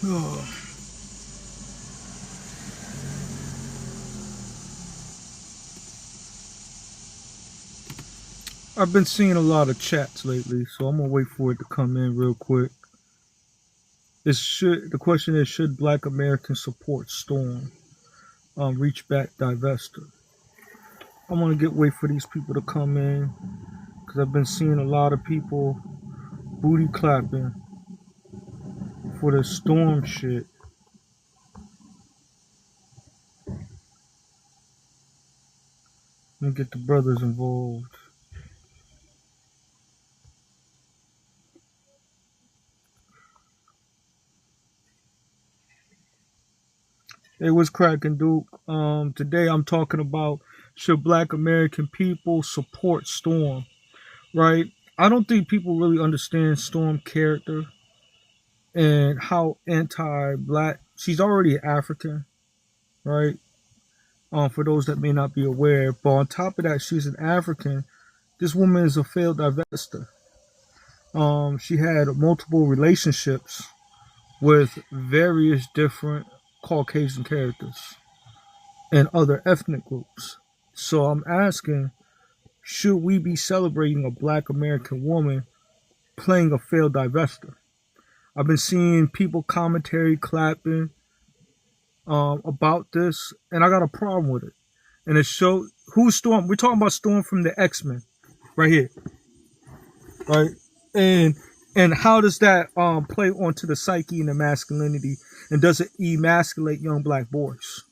Oh, I've been seeing a lot of chats lately, so I'm gonna wait for it to come in real quick. The question is, should Black Americans support Storm? Reach back divester. I'm gonna wait for these people to come in because I've been seeing a lot of people booty clapping for the Storm shit. Let me get the brothers involved. Hey, what's cracking, Duke? Today I'm talking about should Black American people support Storm, right? I don't think people really understand Storm character and how anti-black she's already African, right? For those that may not be aware, but on top of that, she's an African. This woman is a failed divester. She had multiple relationships with various different Caucasian characters and other ethnic groups. So I'm asking, should we be celebrating a Black American woman playing a failed divester? I've been seeing people commentary clapping about this, and I got a problem with it. And it showed who's Storm. We're talking about Storm from the X-Men, right here, right? And how does that play onto the psyche and the masculinity, and does it emasculate young black boys?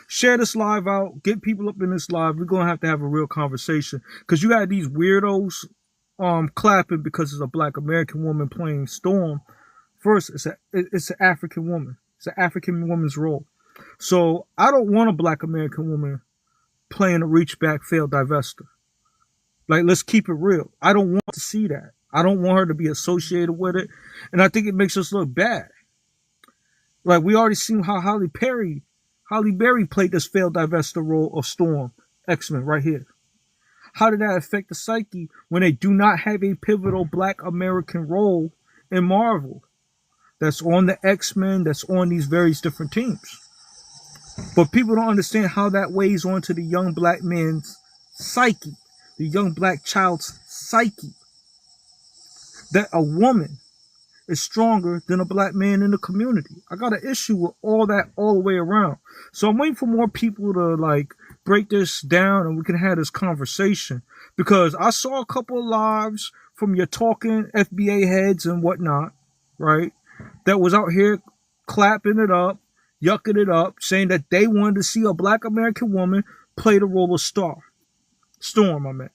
Share this live out. Get people up in this live. We're gonna have a real conversation because you got these weirdos clapping because it's a Black American woman playing Storm. First, it's an African woman. It's an African woman's role. So I don't want a Black American woman playing a reach back failed divester. Like, let's keep it real. I don't want to see that. I don't want her to be associated with it. And I think it makes us look bad. Like, we already seen how Halle Berry played this failed divester role of Storm, X-Men, right here. How did that affect the psyche when they do not have a pivotal Black American role in Marvel that's on the X-Men, that's on these various different teams? But people don't understand how that weighs onto the young black man's psyche, the young black child's psyche. That a woman is stronger than a black man in the community. I got an issue with all that all the way around. So I'm waiting for more people to like break this down and we can have this conversation. Because I saw a couple of lives from your talking FBA heads and whatnot, right? That was out here clapping it up, yucking it up, saying that they wanted to see a Black American woman play the role of Storm, I meant.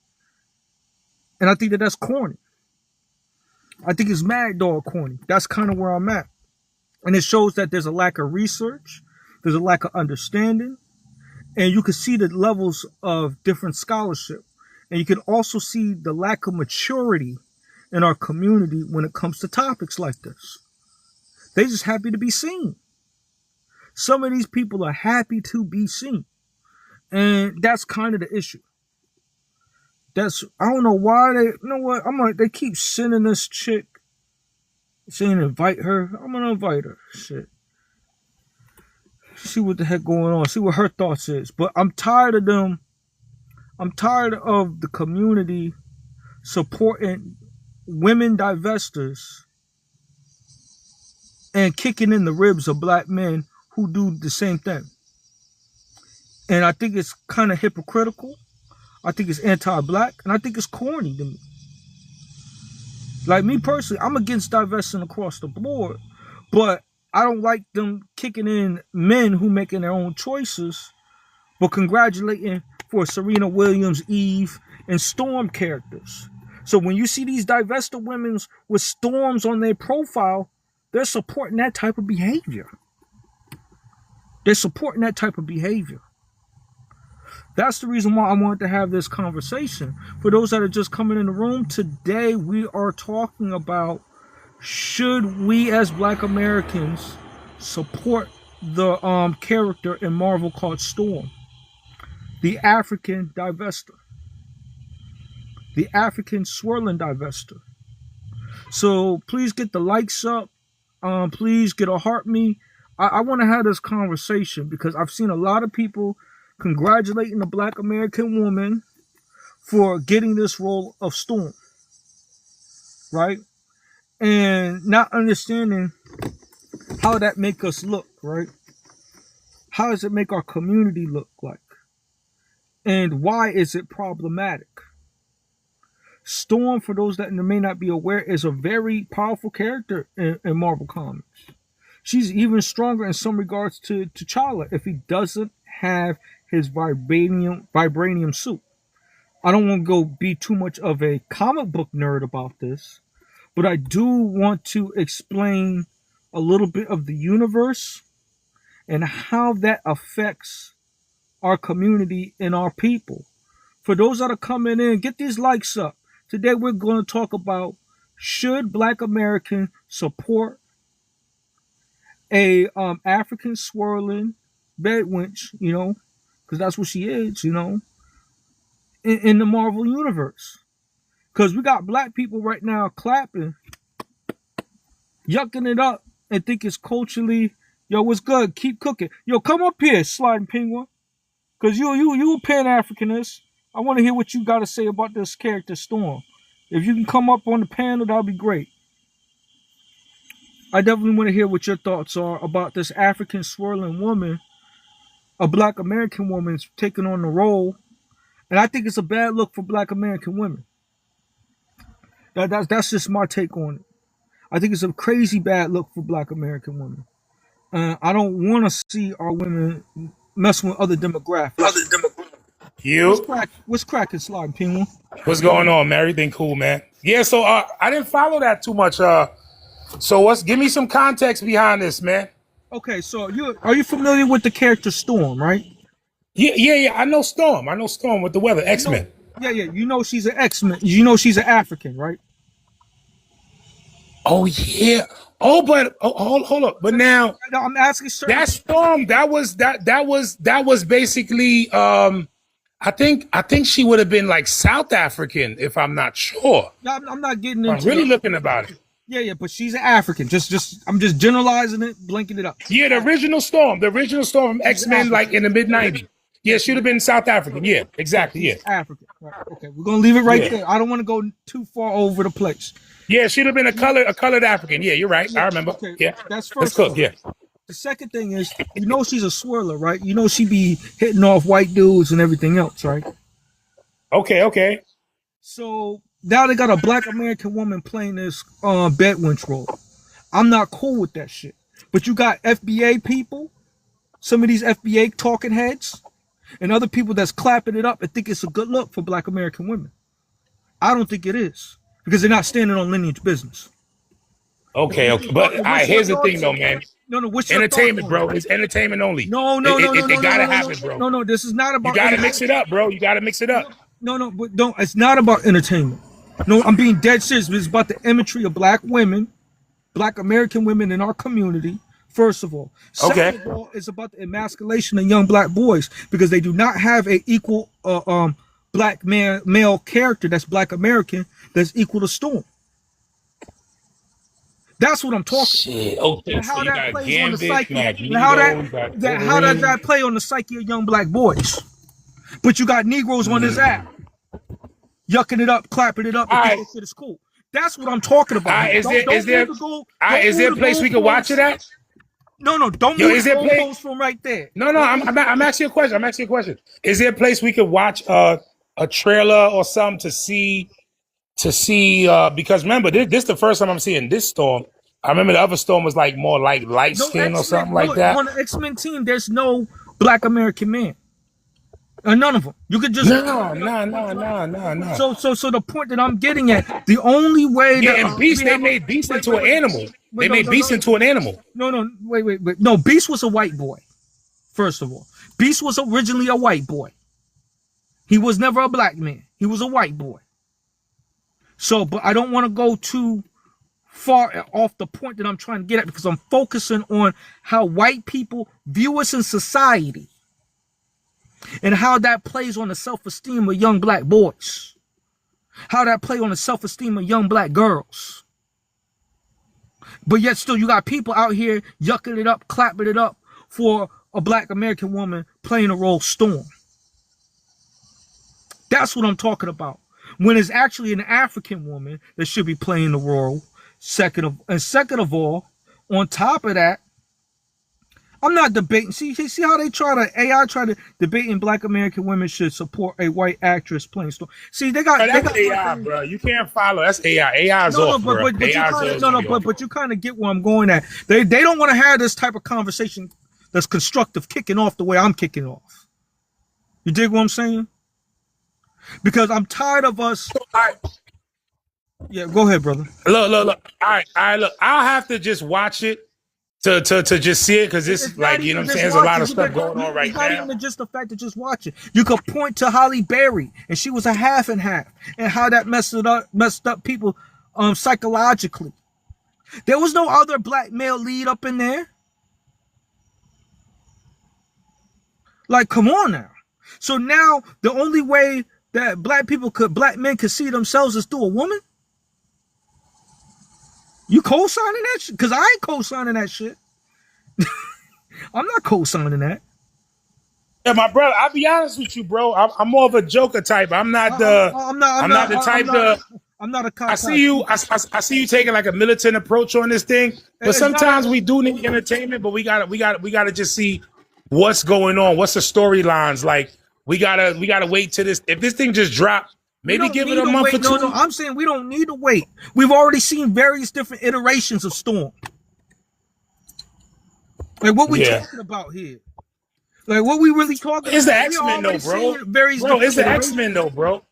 And I think that that's corny. I think it's mad dog corny. That's kind of where I'm at. And it shows that there's a lack of research, there's a lack of understanding, and you can see the levels of different scholarship. And you can also see the lack of maturity in our community when it comes to topics like this. They just happy to be seen. Some of these people are happy to be seen. And that's kind of the issue. I don't know why you know what, they keep sending this chick saying invite her. I'm gonna invite her. Shit. See what the heck going on. See what her thoughts is. But I'm tired of them. I'm tired of the community supporting women divestors and kicking in the ribs of black men who do the same thing. And I think it's kind of hypocritical. I think it's anti-black, and I think it's corny to me. Like me personally, I'm against divesting across the board, but I don't like them kicking in men who making their own choices, but congratulating for Serena Williams, Eve, and Storm characters. So when you see these divested women with storms on their profile, they're supporting that type of behavior. They're supporting that type of behavior. That's the reason why I wanted to have this conversation. For those that are just coming in the room, today we are talking about should we as Black Americans support the character in Marvel called Storm, the African divester, the African swirling divester. So please get the likes up. please get a heart me. I want to have this conversation because I've seen a lot of people congratulating the Black American woman for getting this role of Storm, right? And not understanding how that make us look, right? How does it make our community look like? And why is it problematic? Storm, for those that may not be aware, is a very powerful character in Marvel Comics. She's even stronger in some regards to T'Challa if he doesn't have his vibranium suit. I don't want to go be too much of a comic book nerd about this, but I do want to explain a little bit of the universe and how that affects our community and our people. For those that are coming in, get these likes up. Today we're going to talk about, should Black Americans support a African swirling bed wench, because that's what she is, in the Marvel universe. Because we got black people right now clapping, yucking it up, and think it's culturally, yo, what's good? Keep cooking. Yo, come up here, Sliding Penguin. Because you a Pan-Africanist. I want to hear what you got to say about this character, Storm. If you can come up on the panel, that'll be great. I definitely want to hear what your thoughts are about this African swirling woman, a Black American woman taking on the role. And I think it's a bad look for Black American women. That's just my take on it. I think it's a crazy bad look for Black American women. I don't want to see our women messing with other demographics. You? What's cracking, Sliding Penguin? What's going on, man? Everything cool, man? Yeah, so I didn't follow that too much. So give me some context behind this, man. Okay, so are you familiar with the character Storm, right? Yeah. I know Storm. I know Storm with the weather. X-Men. Yeah. She's an X-Men. She's an African, right? Oh yeah. But hold up. But now I'm asking certain. That Storm, that was basically I think she would have been like South African, if I'm not sure. I'm not getting into I'm really looking about it. Yeah, but she's an African. I'm just generalizing it, blinking it up. Yeah, the original Storm from X-Men, like in the mid-90s. Yeah, she'd have been South African. Yeah, exactly. Yeah, African. Right. Okay, we're gonna leave it right there. I don't want to go too far over the place. Yeah, she'd have been a colored African. Yeah, you're right. I remember. Okay. Yeah, that's first. Let's cook. Yeah. The second thing is, she's a swirler, right? She be hitting off white dudes and everything else, right? Okay. So now they got a Black American woman playing this bedwench role. I'm not cool with that shit. But you got FBA people, some of these FBA talking heads, and other people that's clapping it up and think it's a good look for Black American women. I don't think it is, because they're not standing on lineage business. Okay. But here's the thing, though, man. No. What's entertainment, bro? It's entertainment only. No. It gotta happen, bro. No. This is not about. You gotta mix it up, bro. You gotta mix it up. No. But don't. It's not about entertainment. No, I'm being dead serious. It's about the imagery of Black women, Black American women in our community. First of all. Second of all, it's about the emasculation of young Black boys, because they do not have a equal Black male character that's Black American that's equal to Storm. That's what I'm talking about. Okay. And how So that plays on the psyche. How How does that play on the psyche of young Black boys? But you got Negroes on this app, yucking it up, clapping it up, and think shit is cool. That's what I'm talking about. Is there a place we can watch it at? No, don't move the goalpost from right there. No. I'm asking you a question. Is there a place we could watch a trailer or something to see? Because remember, this is the first time I'm seeing this Storm. I remember the other Storm was like more like light skin or something like that. On the X-Men team, there's no Black American man. None of them. You could just No. So the point that I'm getting at, the only way and Beast, they made Beast into an animal. They made Beast into an animal. No, wait. No, Beast was a white boy. First of all, Beast was originally a white boy. He was never a black man. He was a white boy. So, but I don't want to go too far off the point that I'm trying to get at, because I'm focusing on how white people view us in society and how that plays on the self-esteem of young Black boys, how that plays on the self-esteem of young Black girls. But yet still you got people out here yucking it up, clapping it up for a black American woman playing a role Storm. That's what I'm talking about. When it's actually an African woman that should be playing the role. Second of all, on top of that, I'm not debating. See how they try to debate in black American women should support a white actress playing Storm. See, they got AI, bro. You can't follow. That's AI. AI's off, bro. But you kind of get where I'm going at. They don't want to have this type of conversation that's constructive, kicking off the way I'm kicking off. You dig what I'm saying? Because I'm tired of us. Yeah, go ahead, brother. Look. All right. Look, I'll have to just watch it to just see it because it's like, you know what I'm saying? There's a lot of stuff going on right now. It's not even just the fact to just watch it. You could point to Holly Berry, and she was a half and half, and how that messed up people psychologically. There was no other black male lead up in there. Like, come on now. So now the only way that black men could see themselves is through a woman? You co-signing that shit? Because I ain't co-signing that shit. I'm not co-signing that. Yeah, my brother, I'll be honest with you, bro. I'm more of a joker type. I'm not the I see you taking like a militant approach on this thing. But sometimes we do need entertainment, but we gotta just see what's going on. What's the storylines like? We gotta wait till this. If this thing just dropped, maybe give it a month or two. No, I'm saying we don't need to wait. We've already seen various different iterations of Storm. Like, what we talking about here? Like, what we really talking about? It's the X-Men though, bro. It's the X-Men though, bro.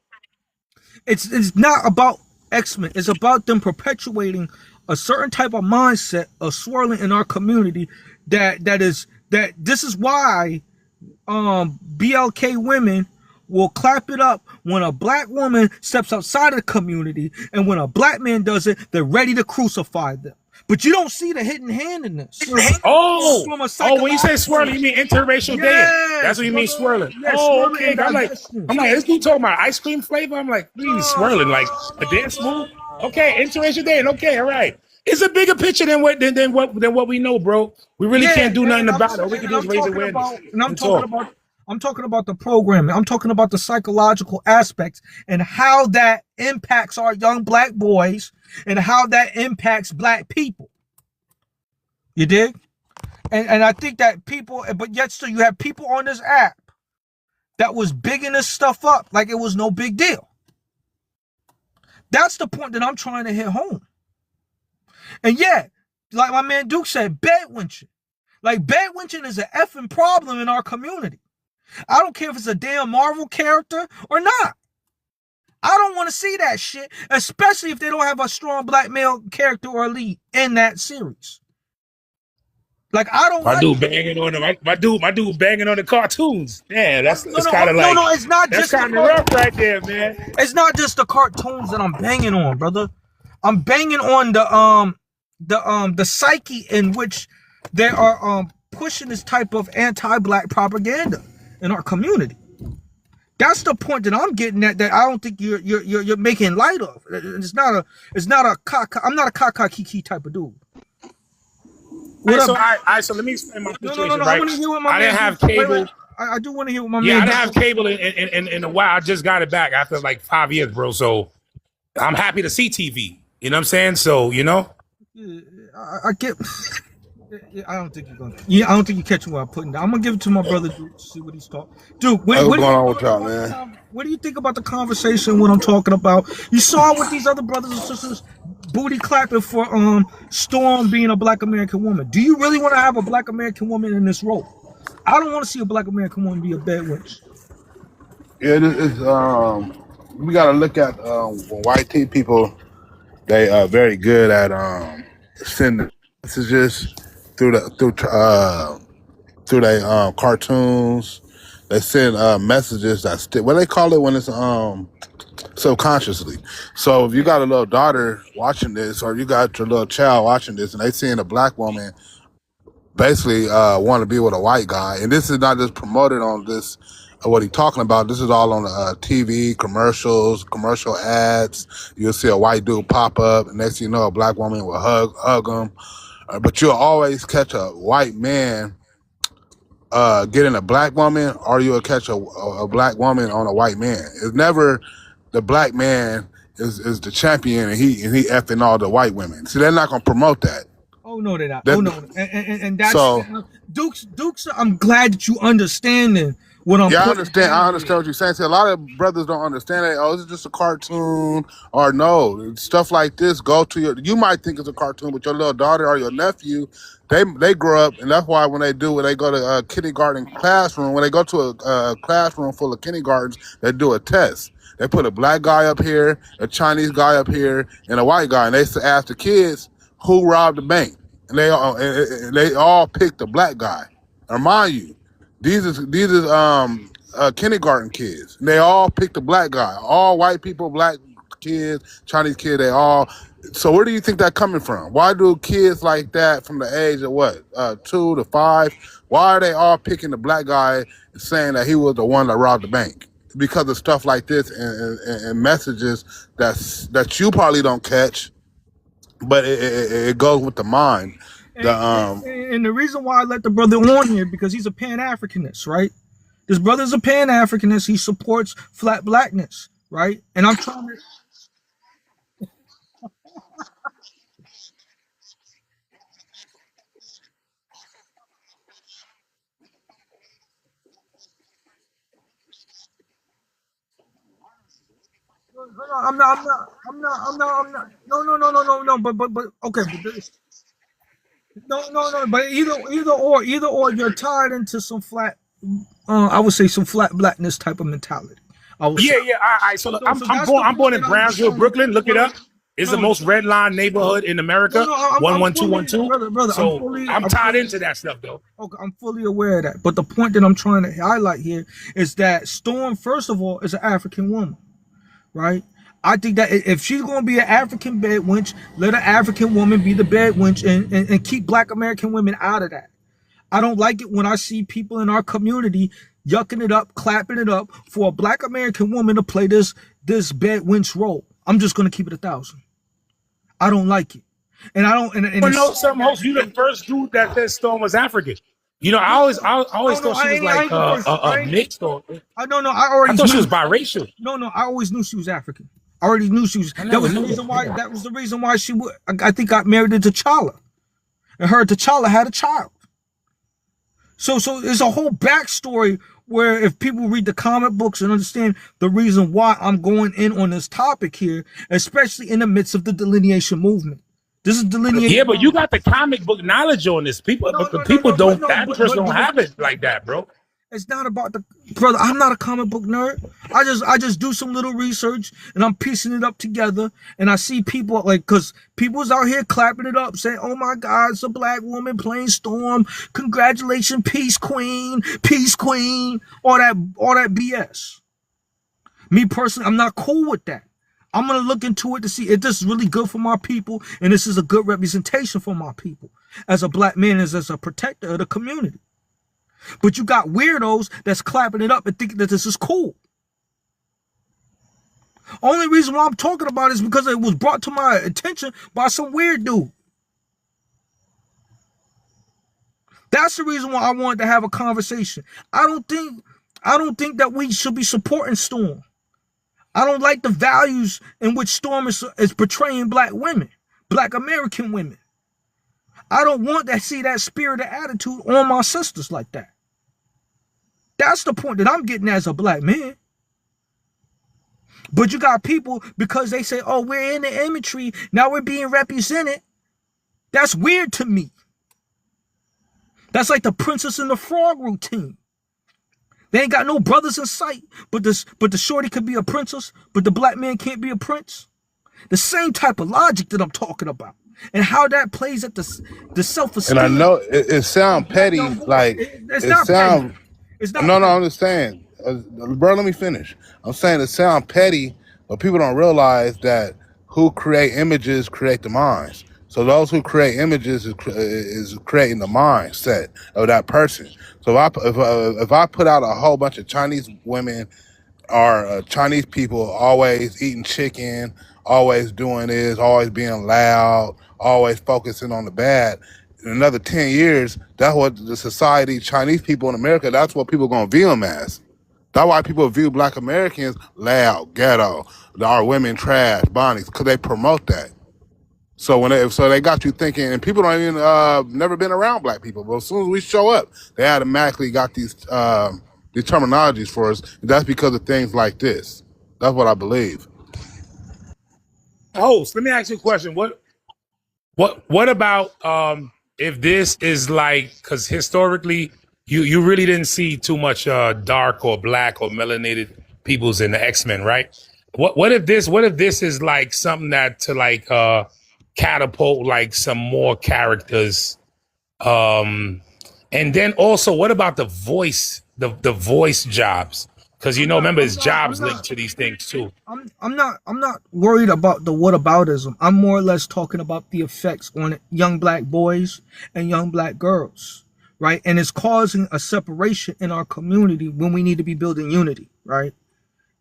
It's not about X-Men. It's about them perpetuating a certain type of mindset of swirling in our community. That this is why BLK women will clap it up when a black woman steps outside of the community, and when a black man does it, they're ready to crucify them. But you don't see the hidden hand in this. When you say swirling, you mean interracial dating. That's what you mean swirling. Yes, okay. I'm like, this dude talking about ice cream flavor. I'm like, what are you swirling? Like a dance move? Okay, interracial dating. Okay, all right. It's a bigger picture than what we know, bro. We really can't do nothing about it. All we can do is raise awareness. I'm talking about the programming. I'm talking about the psychological aspects and how that impacts our young black boys and how that impacts black people. You dig? And I think that people, but yet still you have people on this app that was bigging this stuff up like it was no big deal. That's the point that I'm trying to hit home. And yeah, like my man Duke said, bedwinching. Like, bedwinching is an effing problem in our community. I don't care if it's a damn Marvel character or not. I don't want to see that shit, especially if they don't have a strong black male character or lead in that series. Like, I don't. My dude banging on them. My dude banging on the cartoons. Yeah, that's kind of like. No, it's not just. That's kind of rough right there, man. It's not just the cartoons that I'm banging on, brother. I'm banging on the psyche in which they are pushing this type of anti-black propaganda in our community. That's the point that I'm getting at. That I don't think you're making light of. It's not a I'm not a caca kiki type of dude. So let me explain my situation. No, right? I didn't have cable. I do want to hear what my man. Yeah, I didn't have cable in a while. I just got it back after like 5 years, bro. So I'm happy to see TV. You know what I'm saying? So you know. Yeah, I get. I don't think you're gonna. Yeah, I don't think you're catching what I'm putting down. I'm gonna give it to my brother Duke to see what he's talking. Duke, what's going on with y'all, man? What do you think about the conversation? What I'm talking about? You saw with these other brothers and sisters booty clapping for Storm being a black American woman. Do you really want to have a black American woman in this role? I don't want to see a black American woman be a bad witch. Yeah, we gotta look at white people. They are very good at sending messages through their cartoons. They send messages that stick. What they call it when it's subconsciously. So if you got a little daughter watching this, or you got your little child watching this, and they seeing a black woman basically want to be with a white guy, and this is not just promoted on this what he talking about. This is all on TV, commercials, commercial ads. You'll see a white dude pop up, and next thing you know, a black woman will hug him. But you'll always catch a white man getting a black woman, or you'll catch a black woman on a white man. It's never the black man is the champion, and he effing all the white women. See, they're not gonna promote that. Oh no, they're not. That Oh no, and that's so Dukes. I'm glad that you understanding what I'm yeah, I putting understand. I down understand here. what you're saying. See, a lot of brothers don't understand it. Oh, is it just a cartoon? Or no, stuff like this. Go to your. You might think it's a cartoon, but your little daughter or your nephew, they grow up, and that's why when they do, when they go to a kindergarten classroom, when they go to a classroom full of kindergartens, they do a test. They put a black guy up here, a Chinese guy up here, and a white guy, and they ask the kids who robbed the bank, and they all picked the black guy. And mind you. These is kindergarten kids. They all picked the black guy. All white people, black kids, Chinese kids. They all. So where do you think that coming from? Why do kids like that from the age of what 2 to 5? Why are they all picking the black guy and saying that he was the one that robbed the bank? Because of stuff like this and messages that you probably don't catch, but it goes with the mind. The And the reason why I let the brother on here because he's a Pan Africanist, right? This brother's a Pan Africanist. He supports flat blackness, right? And I'm trying to. I'm not. I'm not. I'm not. I'm not. I'm not. No. No. No. No. No. No. But. Okay. No. No. No. But either or, you're tied into some flat. I would say some flat blackness type of mentality. I would say. Yeah, yeah. All right. So look, So I'm that's the born. I'm born point in that I'm Brownsville, trying to. Brooklyn. Look it No. up. It's the No. most redline neighborhood in No. America. No. One I'm one two one fully, two. brother. So I'm I'm tied fully. into that stuff though. Okay, I'm fully aware of that. But the point that I'm trying to highlight here is that Storm, first of all, is an African woman, right? I think that if she's going to be an African bed wench, let an African woman be the bed wench and keep black American women out of that. I don't like it when I see people in our community yucking it up, clapping it up for a black American woman to play this bed wench role. I'm just going to keep it 1,000. I don't like it. And I don't, and Well, it's no, sad some host. You that, the first dude that said Storm was African. You know, I no, always no, thought she was I like ain't the first. a mixed or I don't know. I I already thought she knew. was biracial. No, I always knew she was African. I already knew she was. I That never was the knew reason that. why. Yeah. That was the reason why she would. I think got married to T'Challa, and her and T'Challa had a child. So there's a whole backstory where if people read the comic books and understand the reason why I'm going in on this topic here, especially in the midst of the delineation movement. This is Yeah, delineation. but you got the comic book knowledge on this. People, No, but no, no, people no, but don't. no, The amateurs don't but have it like that, bro. it's not about the brother. I'm not a comic book nerd. I just do some little research and I'm piecing it up together. And I see people like, cause people's out here clapping it up, saying, "Oh my God, it's a black woman playing Storm. Congratulations, peace queen, peace queen." All that BS. Me personally, I'm not cool with that. I'm gonna look into it to see if this is really good for my people and this is a good representation for my people as a black man, as a protector of the community. But you got weirdos that's clapping it up and thinking that this is cool. Only reason why I'm talking about it is because it was brought to my attention by some weird dude. That's the reason why I wanted to have a conversation. I don't think that we should be supporting Storm. I don't like the values in which Storm is portraying black women, black American women. I don't want to see that spirit of attitude on my sisters like that. That's the point that I'm getting as a black man. But you got people, because they say, "Oh, we're in the imagery, now we're being represented." That's weird to me. That's like the Princess and the Frog routine. They ain't got no brothers in sight, but the shorty could be a princess, but the black man can't be a prince. The same type of logic that I'm talking about, and how that plays at the and I self-esteem know it of sound black petty, young boys. like It's it not petty. sound. It's not No, no, petty. I'm just saying, bro. Let me finish. I'm saying it sound petty, but people don't realize that who create images create the minds. So those who create images is creating the mindset of that person. So if I put out a whole bunch of Chinese women or Chinese people always eating chicken, always doing this, always being loud, always focusing on the bad. In another 10 years, that's what the society, Chinese people in America, that's what people are going to view them as. That's why people view Black Americans loud, ghetto, our women trash, Bonnies, because they promote that. So they got you thinking, and people don't even never been around Black people, but as soon as we show up, they automatically got these terminologies for us. And that's because of things like this. That's what I believe. Host, let me ask you a question. What about if this is like, because historically you really didn't see too much dark or black or melanated peoples in the X-Men, right? What if this is like something that to like catapult like some more characters? And then also, what about the voice jobs? Because remember, it's jobs linked to these things too. I'm not worried about the whataboutism. I'm more or less talking about the effects on young black boys and young black girls, right? And it's causing a separation in our community when we need to be building unity, right?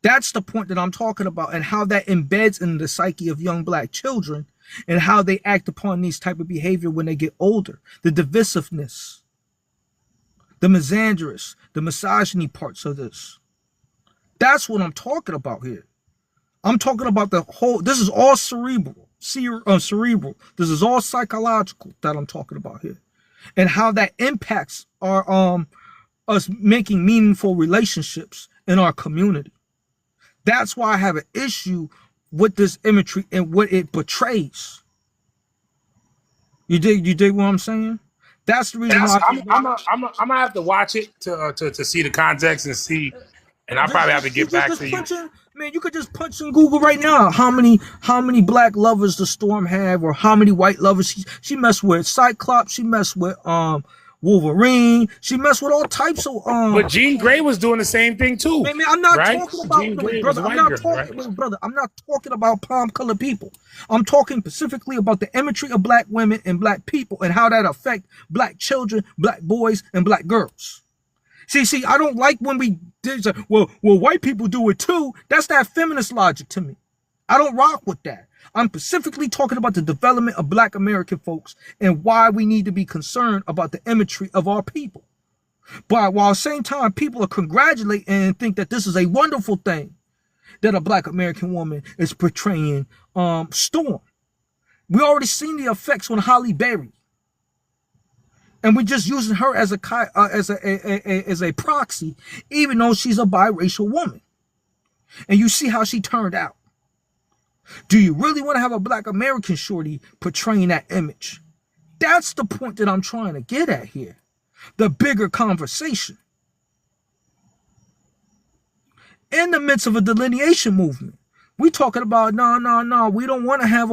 That's the point that I'm talking about, and how that embeds in the psyche of young black children and how they act upon these type of behavior when they get older. The divisiveness, the misandrous, the misogyny parts of this. That's what I'm talking about here. I'm talking about the whole, this is all cerebral. Cerebral. This is all psychological that I'm talking about here. And how that impacts our us making meaningful relationships in our community. That's why I have an issue with this imagery and what it portrays. You dig what I'm saying? That's the reason why I'm gonna have to watch it to see the context and see. And I'll probably have to get back to you. Man, you could just punch in Google right now how many black lovers the Storm have, or how many white lovers she messed with. Cyclops, she messed with Wolverine, she messed with all types of But Jean Grey was doing the same thing too. Man, I'm not right? talking about Jean Grey brother. was a I'm not white girl, talking, right? brother. I'm not talking about palm-colored people. I'm talking specifically about the imagery of black women and black people and how that affect black children, black boys, and black girls. See, I don't like when we did. Well, white people do it too. That's that feminist logic to me. I don't rock with that. I'm specifically talking about the development of black American folks and why we need to be concerned about the imagery of our people. But while at the same time, people are congratulating and think that this is a wonderful thing that a black American woman is portraying Storm. We already seen the effects on Halle Berry. And we're just using her as a proxy, even though she's a biracial woman. And you see how she turned out. Do you really want to have a black American shorty portraying that image? That's the point that I'm trying to get at here. The bigger conversation. In the midst of a delineation movement, we talking about no. We don't want to have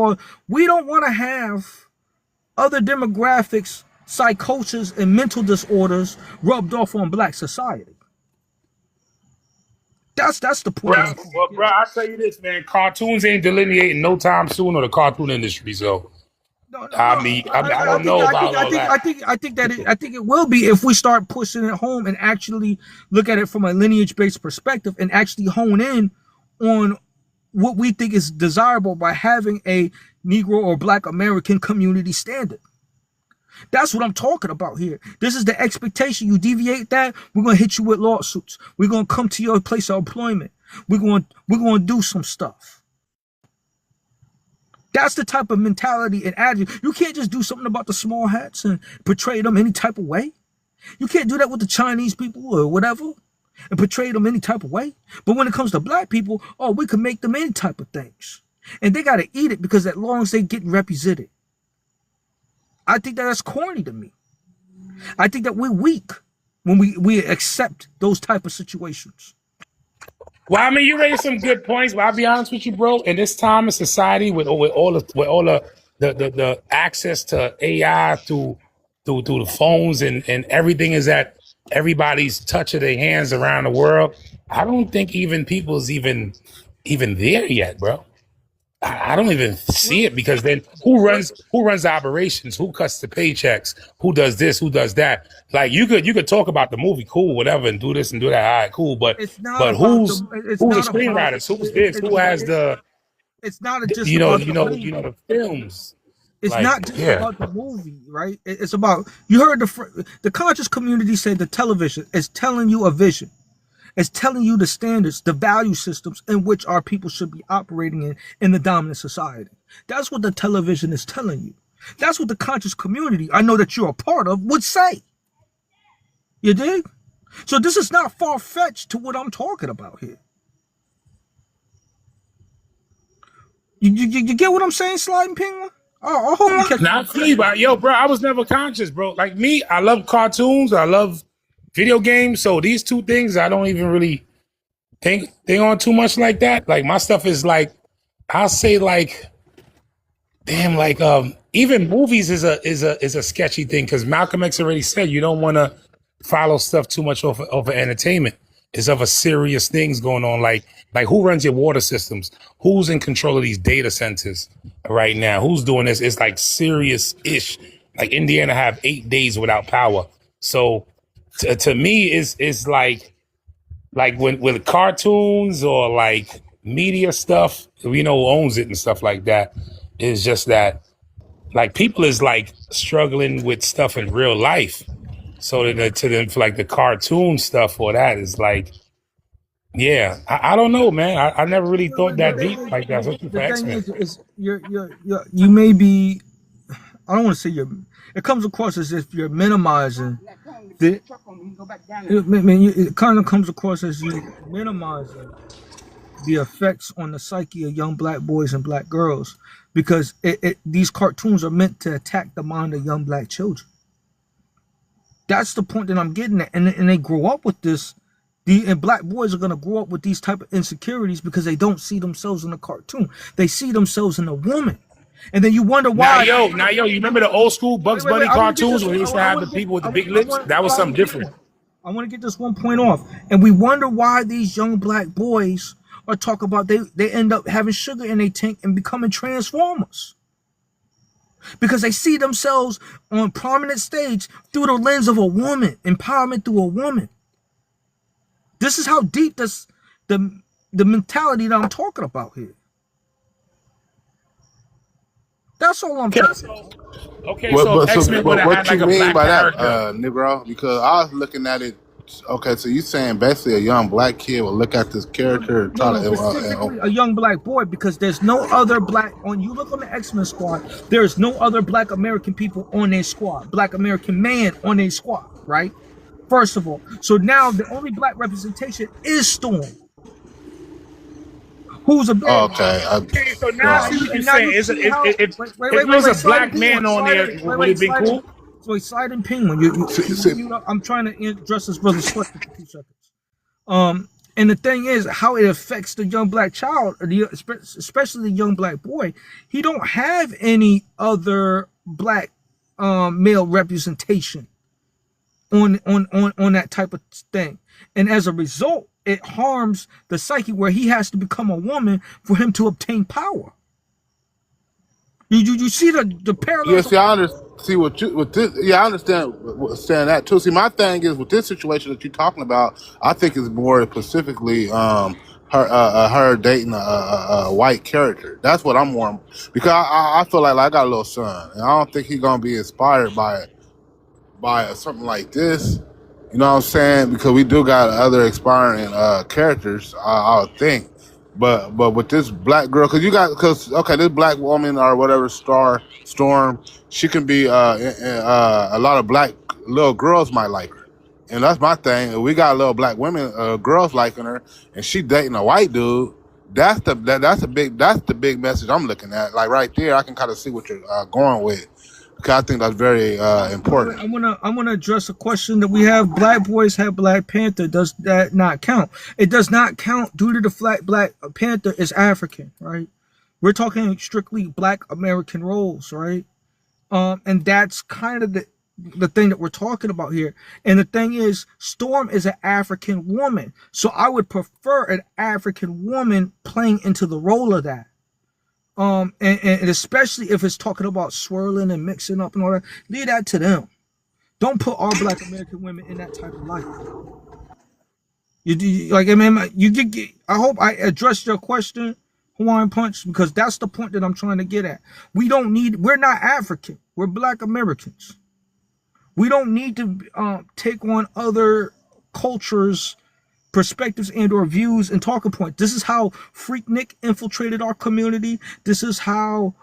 other demographics, psychosis, and mental disorders rubbed off on black society. That's the point. Bro, I tell you this, man. Cartoons ain't delineating no time soon, or the cartoon industry. So I don't know about all that. I think it will be if we start pushing it home and actually look at it from a lineage-based perspective and actually hone in on what we think is desirable by having a Negro or black American community standard. That's what I'm talking about here. This is the expectation. You deviate that, we're going to hit you with lawsuits. We're going to come to your place of employment. We're going to do some stuff. That's the type of mentality and attitude. You can't just do something about the small hats and portray them any type of way. You can't do that with the Chinese people or whatever and portray them any type of way. But when it comes to black people, we can make them any type of things. And they got to eat it because as long as they get represented. I think that's corny to me. I think that we're weak when we accept those type of situations. Well, I mean, you raised some good points, but I'll be honest with you, bro. In this time in society, with all the access to AI through the phones and everything is at everybody's touch of their hands around the world, I don't think even people's even there yet, bro. I don't even see it, because then who runs the operations? Who cuts the paychecks? Who does this? Who does that? Like you could talk about the movie, cool, whatever, and do this and do that. All right, cool. But It's not but about who's the. It's who's the not about. screenwriters? Who's this? Who has It's not just about the movie. the films? It's Like, not just yeah. about the movie, right? It's about, you heard the conscious community say the television is telling you a vision. It's telling you the standards, the value systems in which our people should be operating in the dominant society. That's what the television is telling you. That's what the conscious community, I know that you're a part of, would say. You dig? So this is not far-fetched to what I'm talking about here. You get what I'm saying, Sliding Penguin? Oh, I hope you catch Not me, but yo, bro, I was never conscious, bro. Like me, I love cartoons, I love video games. So these two things, I don't even really think on too much like that. Like my stuff is like, I'll say like, damn, like even movies is a sketchy thing, because Malcolm X already said you don't want to follow stuff too much over entertainment. It's of a serious things going on. Like who runs your water systems? Who's in control of these data centers right now? Who's doing this? It's like serious ish. Like Indiana have 8 days without power. So to me, is like when with cartoons or like media stuff, we know who owns it and stuff like that. It's just that like people is like struggling with stuff in real life. So to them, for like the cartoon stuff or that is like, yeah, I don't know, man. I never really thought that deep like that. Especially for the thing X-Men. is you may be, I don't want to say it comes across as if you're minimizing it kind of comes across as you minimizing the effects on the psyche of young black boys and black girls, because these cartoons are meant to attack the mind of young black children. That's the point that I'm getting at. And they grow up with this. And black boys are going to grow up with these type of insecurities because they don't see themselves in a cartoon. They see themselves in a woman. And then you wonder why. Now, yo, you remember the old school Bugs Bunny cartoons where they used to have the people with the big lips? That was something different. I want to get this one point off. And we wonder why these young black boys are talking about they end up having sugar in their tank and becoming transformers. Because they see themselves on prominent stage through the lens of a woman, empowerment through a woman. This is how deep the mentality that I'm talking about here. That's all I'm talking about. Okay, so X-Men would have had like a black character. Negro? Because I was looking at it. Okay, so you saying basically a young black kid will look at this character and try to specifically a young black boy, because there's no other black you look on the X-Men squad, there's no other black American people on their squad, black American man on their squad, right? First of all, so now the only black representation is Storm, who's a black. Okay, so now I see what you're saying. If it was a black man on there, would it be cool? So he's Sliding Penguin. I'm trying to address this brother's question for 2 seconds. And the thing is, how it affects the young black child, especially the young black boy. He don't have any other black male representation on that type of thing, and as a result, it harms the psyche where he has to become a woman for him to obtain power. You see the parallel? Yes, I understand. See with this. Yeah, I understand that too. See, my thing is with this situation that you're talking about, I think it's more specifically her dating a white character. That's what I'm more, because I feel like I got a little son, and I don't think he's gonna be inspired by something like this. You know what I'm saying? Because we do got other inspiring characters, I would think. But with this black girl, because this black woman or whatever Storm, she can be a lot of black little girls might like her, and that's my thing. We got little black women, girls liking her, and she dating a white dude. That's the big message I'm looking at. Like right there, I can kind of see what you're going with. Because I think that's very important. I wanna address a question that we have. Black boys have Black Panther. Does that not count? It does not count due to the fact Black Panther is African, right? We're talking strictly Black American roles, right? And that's kind of the thing that we're talking about here. And the thing is, Storm is an African woman, so I would prefer an African woman playing into the role of that. And especially if it's talking about swirling and mixing up and all that, leave that to them. Don't put all Black American women in that type of light. Like, I mean, you get. I hope I addressed your question, Hawaiian Punch, because that's the point that I'm trying to get at. We're not African. We're Black Americans. We don't need to take on other cultures, perspectives, and or views and talking points. This is how Freaknik infiltrated our community. This is how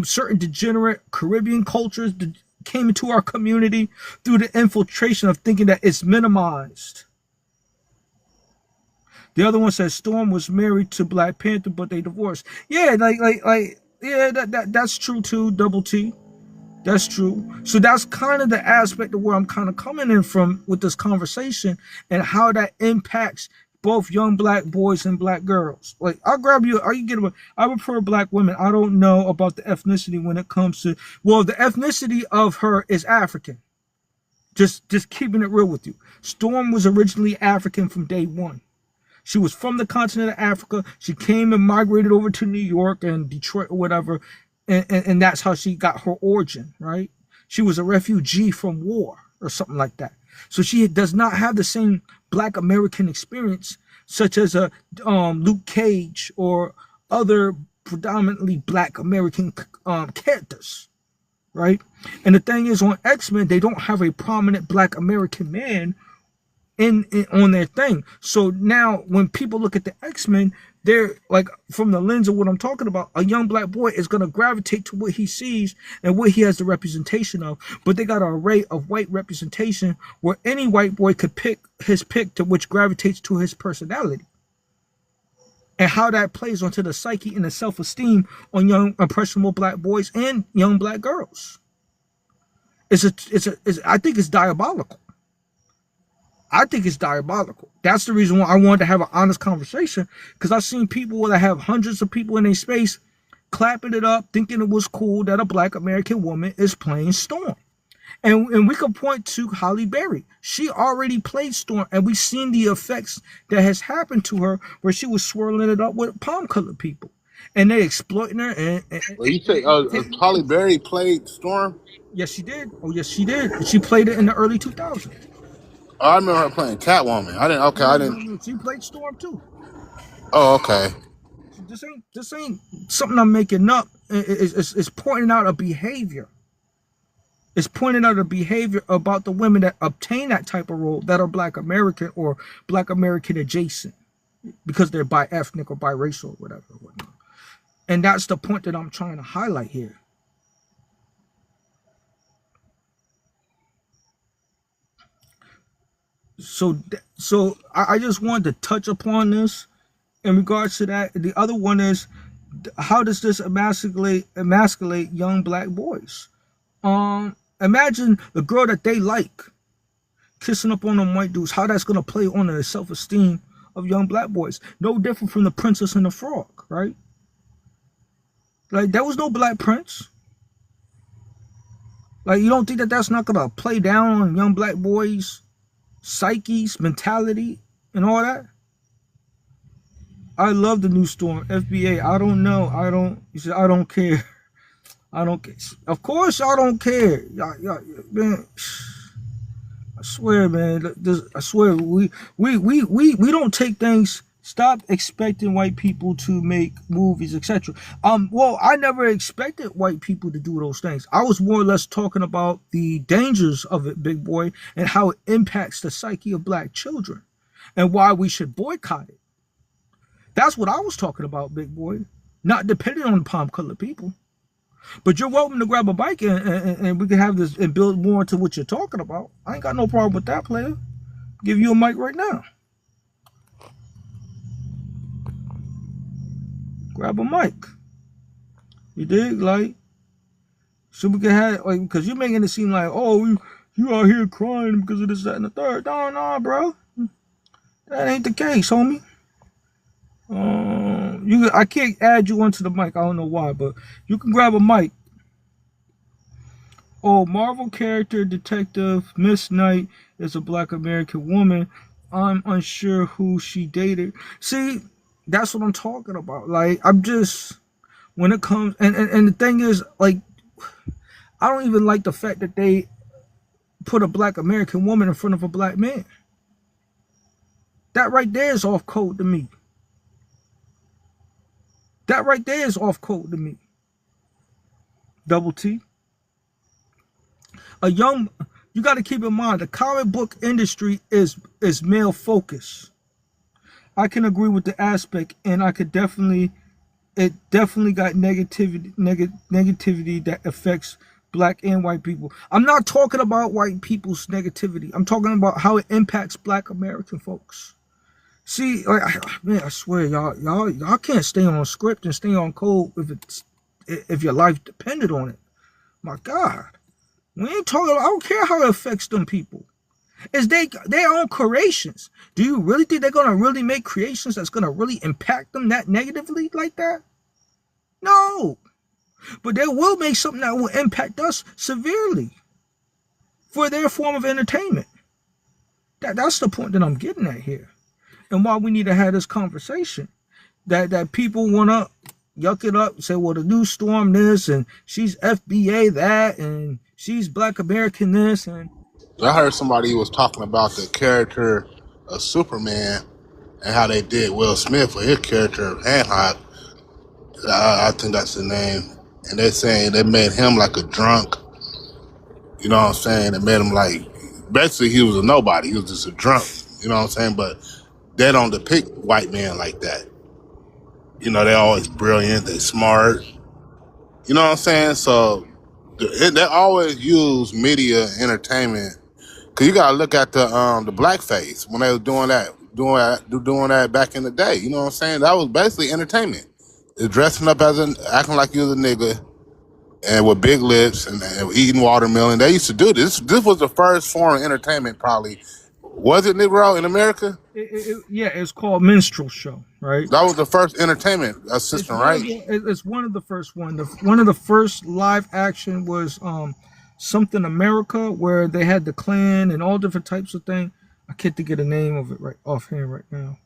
certain degenerate Caribbean cultures came into our community through the infiltration of thinking that it's minimized. The other one says Storm was married to Black Panther, but they divorced. Yeah, yeah, that's true too. Double T. That's true. So that's kind of the aspect of where I'm kind of coming in from with this conversation and how that impacts both young Black boys and Black girls. Like, I'll grab you. Are you getting? I prefer Black women. I don't know about the ethnicity when it comes to. Well, the ethnicity of her is African. Just keeping it real with you. Storm was originally African from day one. She was from the continent of Africa. She came and migrated over to New York and Detroit or whatever. And that's how she got her origin, right? She was a refugee from war or something like that. So she does not have the same Black American experience, such as a Luke Cage or other predominantly Black American characters, right? And the thing is, on X-Men, they don't have a prominent Black American man in on their thing. So now when people look at the X-Men, they're like, from the lens of what I'm talking about, a young Black boy is going to gravitate to what he sees and what he has the representation of. But they got an array of white representation where any white boy could pick his pick to which gravitates to his personality, and how that plays onto the psyche and the self-esteem on young impressionable Black boys and young Black girls. I think it's diabolical. I think it's diabolical. That's the reason why I wanted to have an honest conversation, because I've seen people that have hundreds of people in their space clapping it up, thinking it was cool that a Black American woman is playing Storm. And we could point to Halle Berry. She already played Storm, and we've seen the effects that has happened to her where she was swirling it up with palm-colored people. And they exploiting her. Well, you say Halle Berry played Storm? Yes, she did. Oh, yes, she did. She played it in the early 2000s. Oh, I remember her playing Catwoman. I didn't. Okay, I didn't. No, she played Storm too. Oh, okay. This ain't something I'm making up. It's pointing out a behavior. It's pointing out a behavior about the women that obtain that type of role that are Black American or Black American adjacent, because they're bi-ethnic or biracial or whatever. And that's the point that I'm trying to highlight here. So I just wanted to touch upon this in regards to that. The other one is, how does this emasculate young Black boys? Imagine the girl that they like kissing up on them white dudes. How that's gonna play on the self-esteem of young Black boys? No different from the Princess and the Frog, right? Like, there was no Black Prince. Like, you don't think that that's not gonna play down on young Black boys' psyches, mentality, and all that? I love the new Storm. FBA, I don't know. He said, I don't care. I don't care. Of course I don't care. Y'all, man. I swear, man. I swear, we don't take things. Stop expecting white people to make movies, etc. Well, I never expected white people to do those things. I was more or less talking about the dangers of it, big boy, and how it impacts the psyche of Black children, and why we should boycott it. That's what I was talking about, big boy. Not depending on the palm-colored people. But you're welcome to grab a bike and we can have this and build more into what you're talking about. I ain't got no problem with that, player. Give you a mic right now. Grab a mic. You dig? Like, so we can have, like, because you're making it seem like, oh, you out here crying because of this, that, and the third. No, bro. That ain't the case, homie. I can't add you onto the mic. I don't know why, but you can grab a mic. Oh, Marvel character detective Miss Knight is a Black American woman. I'm unsure who she dated. See, that's what I'm talking about. Like, I'm just, when it comes and the thing is, like, I don't even like the fact that they put a black American woman in front of a black man. That right there is off code to me. That right there is off code to me. Double T. A young, you got to keep in mind the comic book industry is male focused. I can agree with the aspect, and I could definitely, it definitely got negativity that affects black and white people. I'm not talking about white people's negativity. I'm talking about how it impacts black American folks. See, like, man, I swear, y'all can't stay on script and stay on code if your life depended on it. My God, we ain't talking. I don't care how it affects them people. It's their own creations. Do you really think they're gonna really make creations that's gonna really impact them that negatively like that? No, but they will make something that will impact us severely for their form of entertainment. That's the point that I'm getting at here, and why we need to have this conversation. That people wanna yuck it up, say, well, the new Storm this, and she's FBA that, and she's Black American this, and I heard somebody was talking about the character of Superman and how they did Will Smith for his character of Hancock. I think that's the name. And they're saying they made him like a drunk. You know what I'm saying? They made him like, basically he was a nobody. He was just a drunk. You know what I'm saying? But they don't depict white men like that. You know, they're always brilliant. They smart. You know what I'm saying? So they always use media entertainment. Cause you gotta look at the blackface when they were doing that back in the day. You know what I'm saying? That was basically entertainment. It's dressing up as acting like you was a nigga and with big lips and eating watermelon. They used to do this. This was the first form of entertainment, probably. Was it, Negro, in America? yeah, it's called minstrel show, right? That was the first entertainment system, right? It's one of the first one. One of the first live action was something America, where they had the Klan and all different types of things. I can't think of the name of it right offhand right now.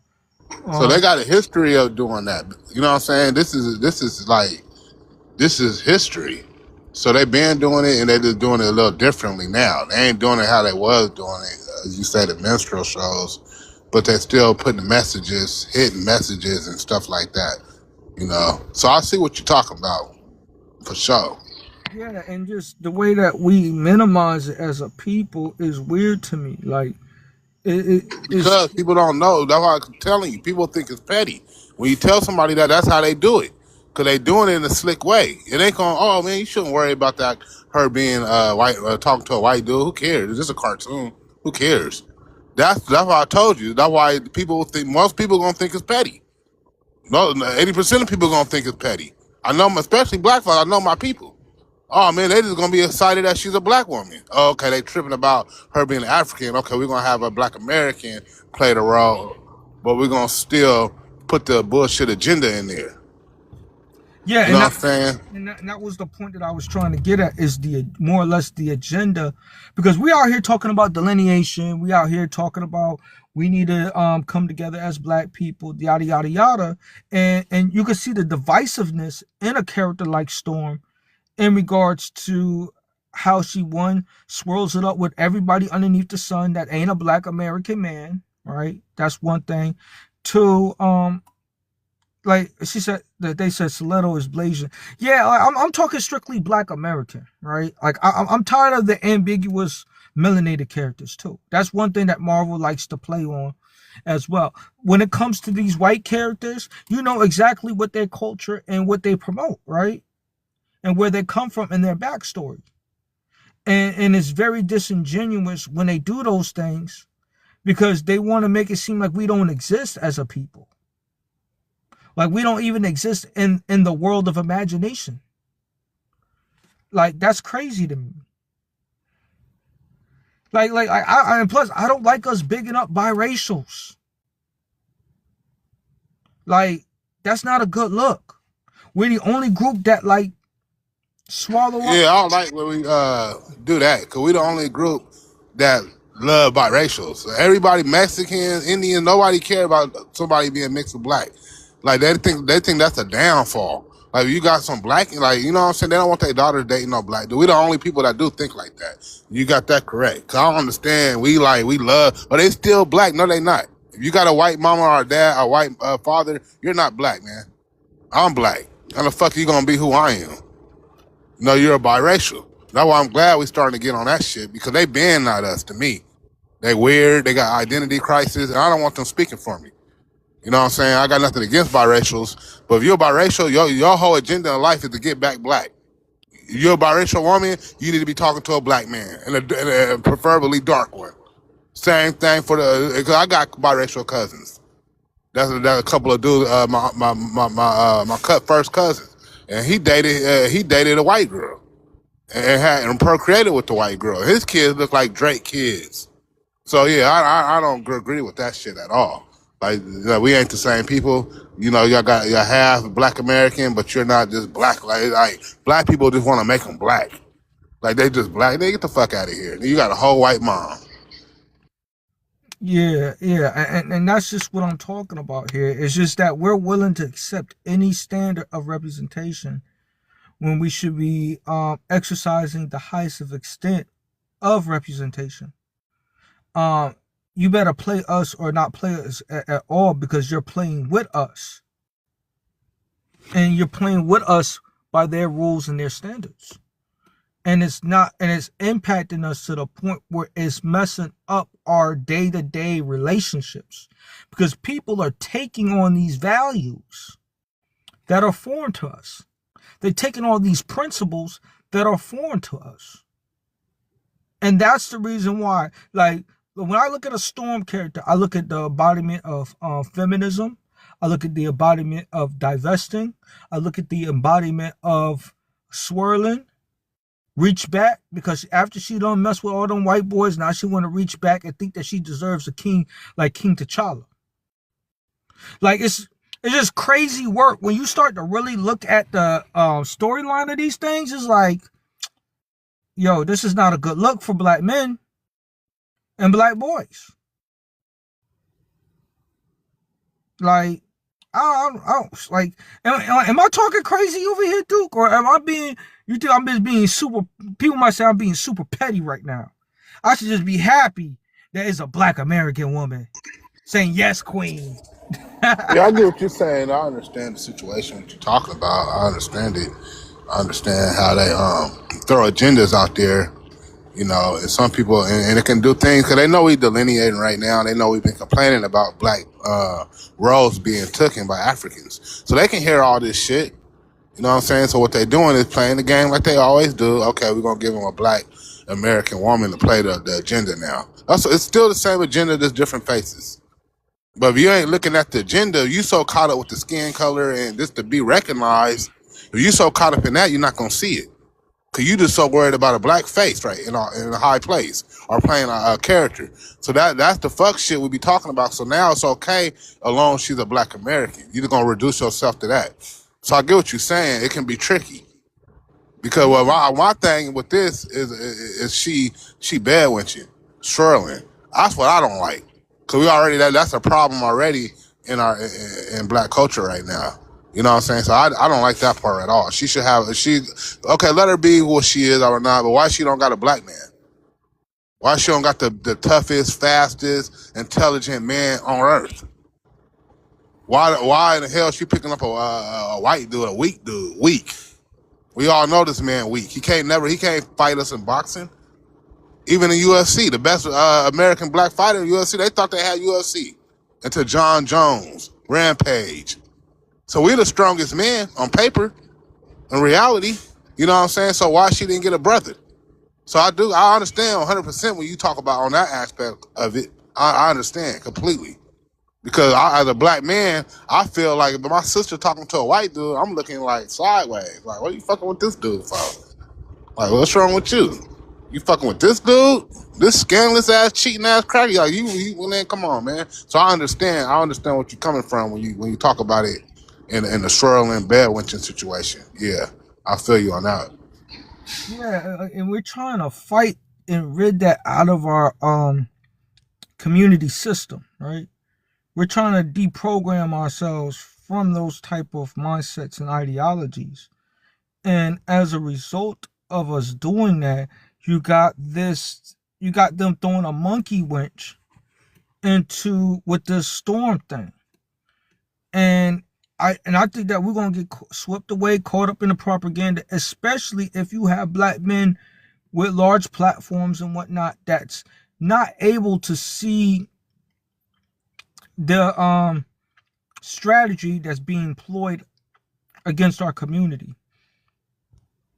So they got a history of doing that. You know what I'm saying? This is history. So they've been doing it, and they're just doing it a little differently now. They ain't doing it how they was doing it, as you say, the minstrel shows, but they're still putting messages, hidden messages, and stuff like that. You know, so I see what you're talking about, for sure. Yeah, and just the way that we minimize it as a people is weird to me. Like it's Because people don't know. That's why I'm telling you. People think it's petty. When you tell somebody that, that's how they do it. Because they doing it in a slick way. It ain't going, oh, man, you shouldn't worry about that, her being white, talking to a white dude. Who cares? It's just a cartoon. Who cares? That's why I told you. That's why people think, most people going to think it's petty. No, 80% of people going to think it's petty. I know, especially black folks. I know my people. Oh man, they just gonna be excited that she's a black woman. Oh, okay, they tripping about her being African. Okay, we're gonna have a black American play the role, but we're gonna still put the bullshit agenda in there. yeah, You know what I'm saying? and that was the point that I was trying to get at, is the more or less the agenda, because we out here talking about delineation. We out here talking about we need to come together as black people, yada yada yada, and you can see the divisiveness in a character like Storm in regards to how she, one, swirls it up with everybody underneath the sun that ain't a black American man, right? That's one thing. Two, like she said, that they said stiletto is blazing. Yeah, like, I'm talking strictly black American, right? Like I'm tired of the ambiguous melanated characters too. That's one thing that Marvel likes to play on as well. When it comes to these white characters, you know exactly what their culture and what they promote, right? And where they come from and their backstory. And it's very disingenuous when they do those things, because they want to make it seem like we don't exist as a people. Like we don't even exist in the world of imagination. Like that's crazy to me. And plus I don't like us bigging up biracials. Like that's not a good look. We're the only group that like swallow up. Yeah, I don't like when we do that because we the only group that love biracials. So everybody, Mexican, Indian, nobody care about somebody being mixed with black. Like they think that's a downfall. Like you got some black, like you know what I'm saying. They don't want their daughters dating no black dude. We the only people that do think like that. You got that correct. Cause I don't understand. We love, but they still black. No, they not. If you got a white mama or a dad, a white father, you're not black, man. I'm black. How the fuck are you gonna be who I am? No, you're a biracial. That's why I'm glad we starting to get on that shit because they been not us to me. They weird. They got identity crisis, and I don't want them speaking for me. You know what I'm saying? I got nothing against biracials, but if you're biracial, your whole agenda in life is to get back black. If you're a biracial woman, you need to be talking to a black man, and a preferably dark one. Same thing for because I got biracial cousins. That's a couple of dudes. My first cousin, and he dated a white girl, and procreated with the white girl. His kids look like Drake kids. So yeah, I don't agree with that shit at all. Like we ain't the same people. You know, y'all half black American, but you're not just black. Like black people just want to make them black. Like they just black. They get the fuck out of here. You got a whole white mom. Yeah, yeah, and that's just what I'm talking about here. It's just that we're willing to accept any standard of representation when we should be exercising the highest of extent of representation. You better play us or not play us at all because you're playing with us. And you're playing with us by their rules and their standards. And it's impacting us to the point where it's messing up our day-to-day relationships because people are taking on these values that are foreign to us. They're taking on these principles that are foreign to us. And that's the reason why, like, when I look at a Storm character, I look at the embodiment of feminism. I look at the embodiment of divesting. I look at the embodiment of swirling. Reach back, because after she don't mess with all them white boys, now she want to reach back and think that she deserves a king like King T'Challa. Like it's just crazy work. When you start to really look at the storyline of these things, it's like, yo, this is not a good look for black men and black boys. Like, I don't like. Am I talking crazy over here, Duke, or am I being? You think I'm just being super? People might say I'm being super petty right now. I should just be happy that it's a black American woman saying yes, queen. Yeah, I get what you're saying. I understand the situation that you're talking about. I understand it. I understand how they throw agendas out there. You know, and some people, and it can do things because they know we delineating right now. They know we've been complaining about black roles being taken by Africans. So they can hear all this shit. You know what I'm saying? So what they're doing is playing the game like they always do. Okay, we're going to give them a black American woman to play the agenda now. Also, it's still the same agenda, just different faces. But if you ain't looking at the agenda, you so caught up with the skin color and just to be recognized, if you so caught up in that, you're not going to see it. Because you just so worried about a black face, right, in a high place, or playing a character. So that's the fuck shit we be talking about. So now it's okay, alone she's a black American. You're just going to reduce yourself to that. So I get what you're saying. It can be tricky. Because my thing with this is she bad with you, Swirling. That's what I don't like. Because we already, that's a problem already in black culture right now. You know what I'm saying? So I don't like that part at all. She should have, okay, let her be what she is or not, but why she don't got a black man? Why she don't got the toughest, fastest, intelligent man on earth? Why in the hell she picking up a white dude, a weak dude? Weak. We all know this man weak. He can't fight us in boxing. Even in UFC, the best American black fighter in UFC, they thought they had UFC. Until John Jones, Rampage. So we're the strongest men on paper. In reality, you know what I'm saying? So why she didn't get a brother? So I understand 100% when you talk about on that aspect of it. I understand completely. Because as a black man, I feel like if my sister talking to a white dude, I'm looking like sideways. Like, what are you fucking with this dude for? Like, what's wrong with you? You fucking with this dude? This scandalous ass, cheating ass cracky? Like, you man, come on, man. So I understand what you're coming from when you talk about it in the swirling bed winching situation. Yeah, I feel you on that. Yeah, and we're trying to fight and rid that out of our community system, right? We're trying to deprogram ourselves from those type of mindsets and ideologies. And as a result of us doing that, you got them throwing a monkey wrench into with this storm thing. And I think that we're gonna get swept away, caught up in the propaganda, especially if you have black men with large platforms and whatnot that's not able to see the strategy that's being employed against our community.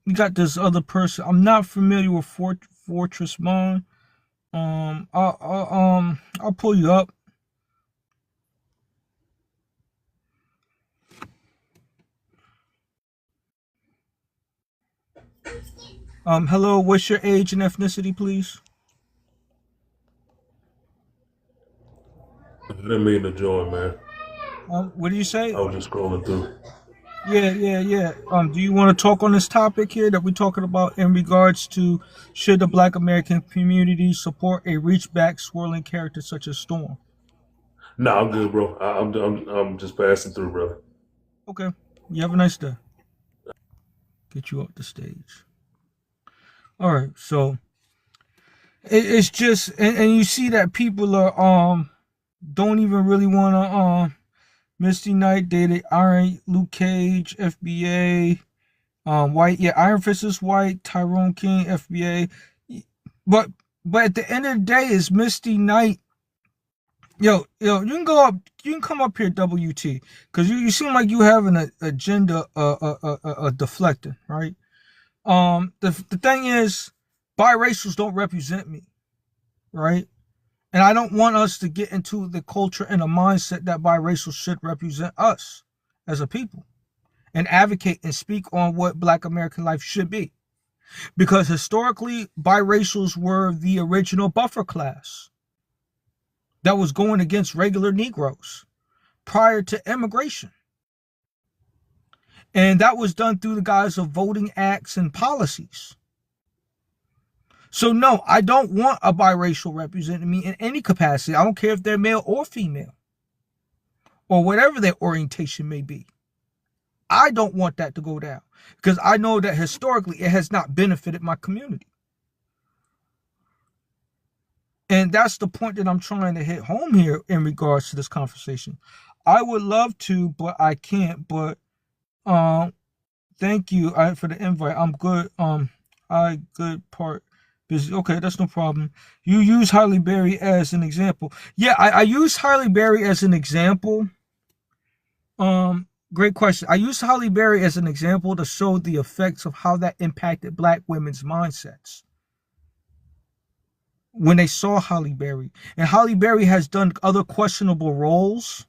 You got this other person. I'm not familiar with Fortress Mon. I'll pull you up. Hello, what's your age and ethnicity, please? I didn't mean to join, man. What do you say? I was just scrolling through. Yeah. Do you want to talk on this topic here that we're talking about in regards to should the Black American community support a reach back swirling character such as Storm? No, I'm good, bro. I'm just passing through, brother. Okay. You have a nice day. Get you up the stage. All right. So it's just, and you see that people are don't even really want to Misty Knight dated Iron Luke Cage, FBA. White, yeah, Iron Fist is white, Tyrone King, FBA. But at the end of the day, it's Misty Knight. Yo, you can go up, you can come up here, WT, because you seem like you have an agenda deflecting, right? The thing is, biracials don't represent me, right? And I don't want us to get into the culture and the mindset that biracials should represent us as a people and advocate and speak on what Black American life should be. Because historically, biracials were the original buffer class that was going against regular Negroes prior to immigration. And that was done through the guise of voting acts and policies. So no, I don't want a biracial representing me in any capacity. I don't care if they're male or female or whatever their orientation may be. I don't want that to go down because I know that historically it has not benefited my community. And that's the point that I'm trying to hit home here in regards to this conversation. I would love to, but I can't. But thank you for the invite. I'm good. Good part. Busy. Okay, that's no problem. You use Halle Berry as an example. Yeah, I use Halle Berry as an example. Great question. I use Halle Berry as an example to show the effects of how that impacted Black women's mindsets when they saw Halle Berry. And Halle Berry has done other questionable roles,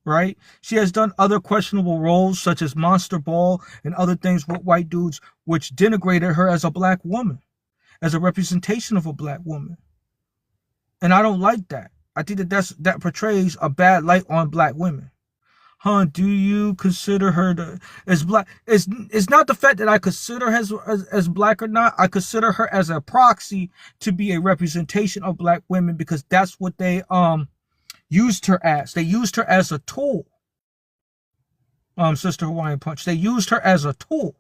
right? She has done other questionable roles such as Monster Ball and other things with white dudes, which denigrated her as a Black woman, as a representation of a Black woman. And I don't like that. I think that portrays a bad light on Black women. Do you consider her as Black? It's not the fact that I consider her as Black or not. I consider her as a proxy to be a representation of Black women because that's what they used her as. They used her as a tool. Sister Hawaiian Punch. They used her as a tool.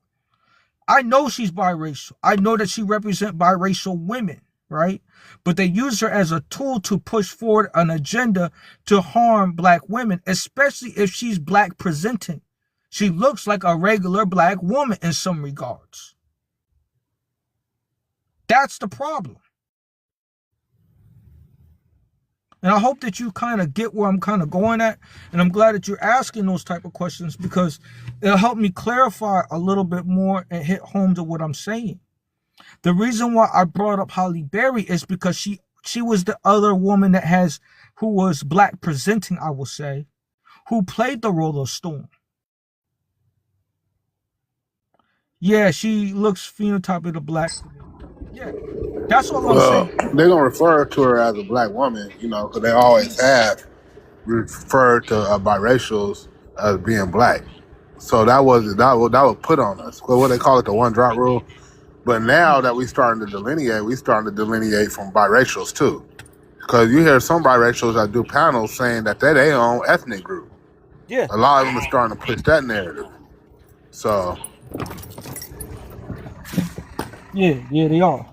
I know she's biracial. I know that she represents biracial women, right? But they use her as a tool to push forward an agenda to harm Black women, especially if she's Black presenting. She looks like a regular Black woman in some regards. That's the problem. And I hope that you kind of get where I'm kind of going at. And I'm glad that you're asking those type of questions because it'll help me clarify a little bit more and hit home to what I'm saying. The reason why I brought up Halle Berry is because she was the other woman who was Black presenting, I will say, who played the role of Storm. Yeah, she looks phenotypic of Black. Yeah, that's what I'm saying. They're gonna refer to her as a Black woman, because they always have referred to biracials as being Black. So that was put on us. What they call it, the one drop rule. But now that we starting to delineate from biracials too. Because you hear some biracials that do panels saying that they're their own ethnic group. Yeah, A lot of them are starting to push that narrative. So yeah, they are.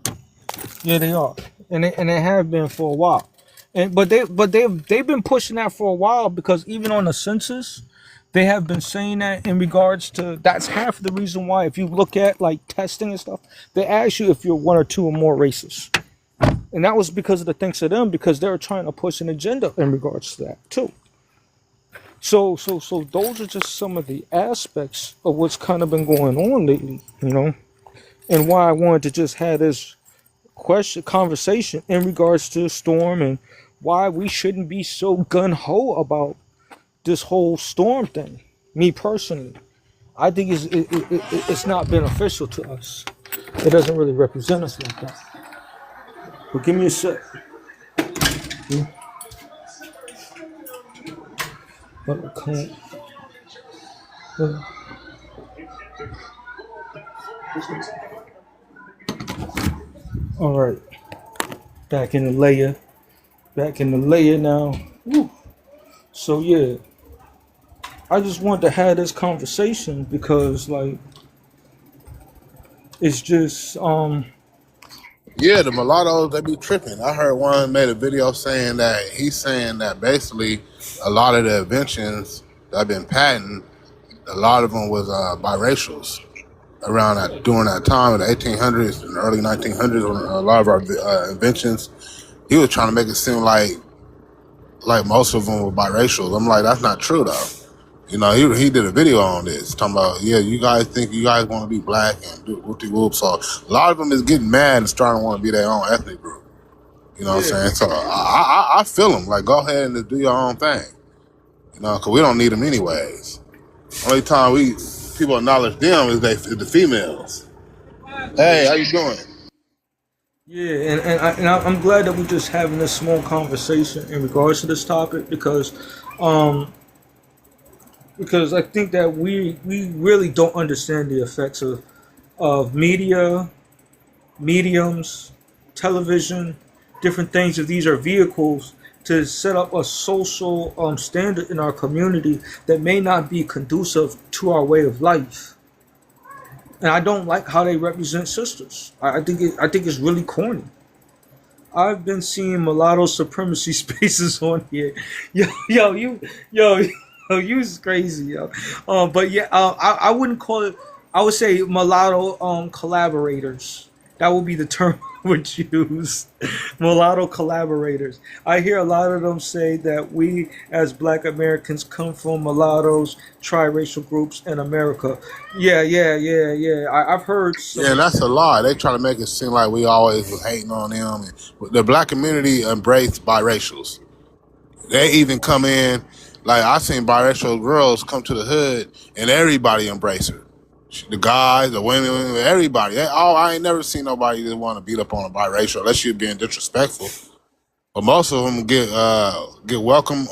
Yeah, they are, and they have been for a while. And but they've been pushing that for a while because even on the census, they have been saying that in regards to that's half of the reason why if you look at like testing and stuff, they ask you if you're one or two or more races. And that was because of the thanks to them because they were trying to push an agenda in regards to that too. So those are just some of the aspects of what's kind of been going on lately, and why I wanted to just have this conversation in regards to Storm and why we shouldn't be so gun ho about this whole Storm thing. Me personally, I think it's not beneficial to us. It doesn't really represent us like that. But give me a sec. Okay. All right. Back in the layer. Back in the layer now. Woo. So yeah, I just wanted to have this conversation because like it's just yeah, the mulattoes they be tripping. I heard one made a video saying that he's saying that basically a lot of the inventions that have been patented, a lot of them was biracials around that during that time in the 1800s and early 1900s. When a lot of our inventions, he was trying to make it seem like most of them were biracial. I'm like, that's not true though. He did a video on this talking about, yeah, you guys think you guys want to be black and do whoop-de-whoop. So a lot of them is getting mad and starting to want to be their own ethnic group. You know what I'm saying? So I feel them. Like, go ahead and do your own thing. Because we don't need them anyways. Only time people acknowledge them is the females. Hey, how you doing? yeah, I'm glad that we're just having this small conversation in regards to this topic because I think that we really don't understand the effects of media, mediums, television, different things. If these are vehicles to set up a social standard in our community that may not be conducive to our way of life. And I don't like how they represent sisters. I think it's really corny. I've been seeing mulatto supremacy spaces on here. Yo, you is crazy, yo. But yeah, I wouldn't call it. I would say mulatto collaborators. That would be the term I would use. Mulatto collaborators. I hear a lot of them say that we as Black Americans come from mulattoes, triracial groups in America. Yeah. I've heard some. Yeah, that's a lie. They try to make it seem like we always was hating on them. And the black community embraced biracials. They even come in, like I seen biracial girls come to the hood and everybody embrace her. The guys, the women, everybody. I ain't never seen nobody that want to beat up on a biracial unless you're being disrespectful. But most of them get welcome,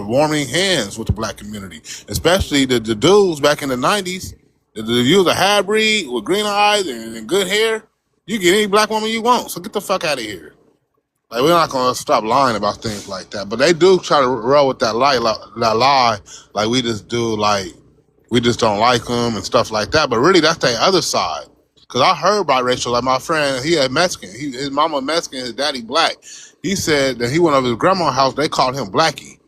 warming hands with the black community, especially the dudes back in the 90s. If you was a half-breed with green eyes and good hair, you get any black woman you want. So get the fuck out of here. Like, we're not gonna stop lying about things like that. But they do try to roll with that lie, like we just do, like we just don't like them and stuff like that. But really, that's the other side. Because I heard biracial, like my friend, he had Mexican. His mama Mexican, his daddy black. He said that he went over to his grandma's house, they called him Blackie.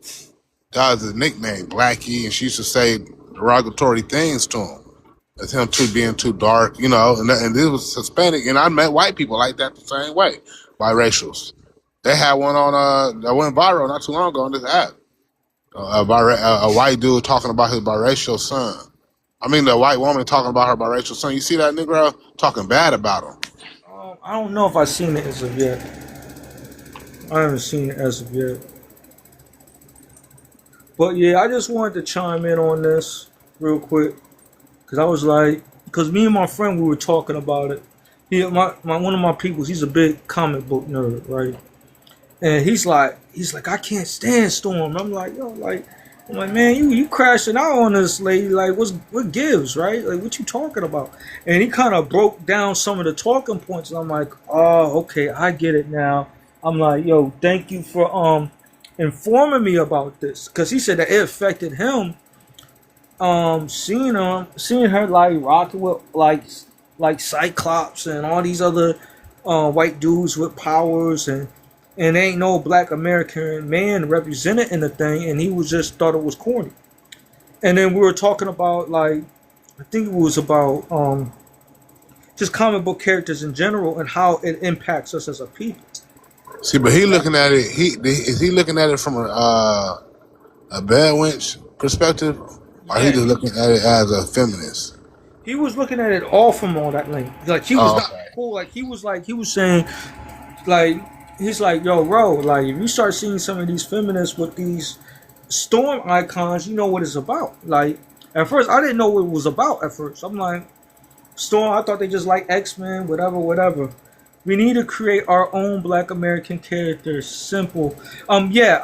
That was his nickname, Blackie, and she used to say derogatory things to him. As him being too dark, and this was Hispanic, and I met white people like that the same way, biracials. They had one on that went viral not too long ago on this app. A white dude talking about his biracial son. I mean, the white woman talking about her biracial son. You see that Negro talking bad about him? I don't know if I've seen it as of yet. I haven't seen it as of yet. But yeah, I just wanted to chime in on this real quick. Because I was like, because me and my friend, we were talking about it. One of my peoples, he's a big comic book nerd, right? And he's like, I can't stand Storm. I'm like, man, you crashing out on this lady. Like, what gives, right? Like, what you talking about? And he kind of broke down some of the talking points. And I'm like, oh, okay, I get it now. I'm like, yo, thank you for informing me about this, because he said that it affected him. Seeing her like rocking with like Cyclops and all these other white dudes with powers, and ain't no black American man represented in the thing, and he was just thought it was corny. And then we were talking about like, I think it was about just comic book characters in general and how it impacts us as a people. See, but he looking at it. Is he looking at it from a bad wench perspective, or he Yeah, just looking at it as a feminist? he was looking at it all from all that lane. Like he was Oh, not cool. Like he was saying like he's like, yo, bro, like if you start seeing some of these feminists with these storm icons, you know what it's about. Like at first I didn't know what it was about at first. I'm like, Storm, I thought they just like X-Men, whatever, whatever. We need to create our own black American characters. Simple. Yeah,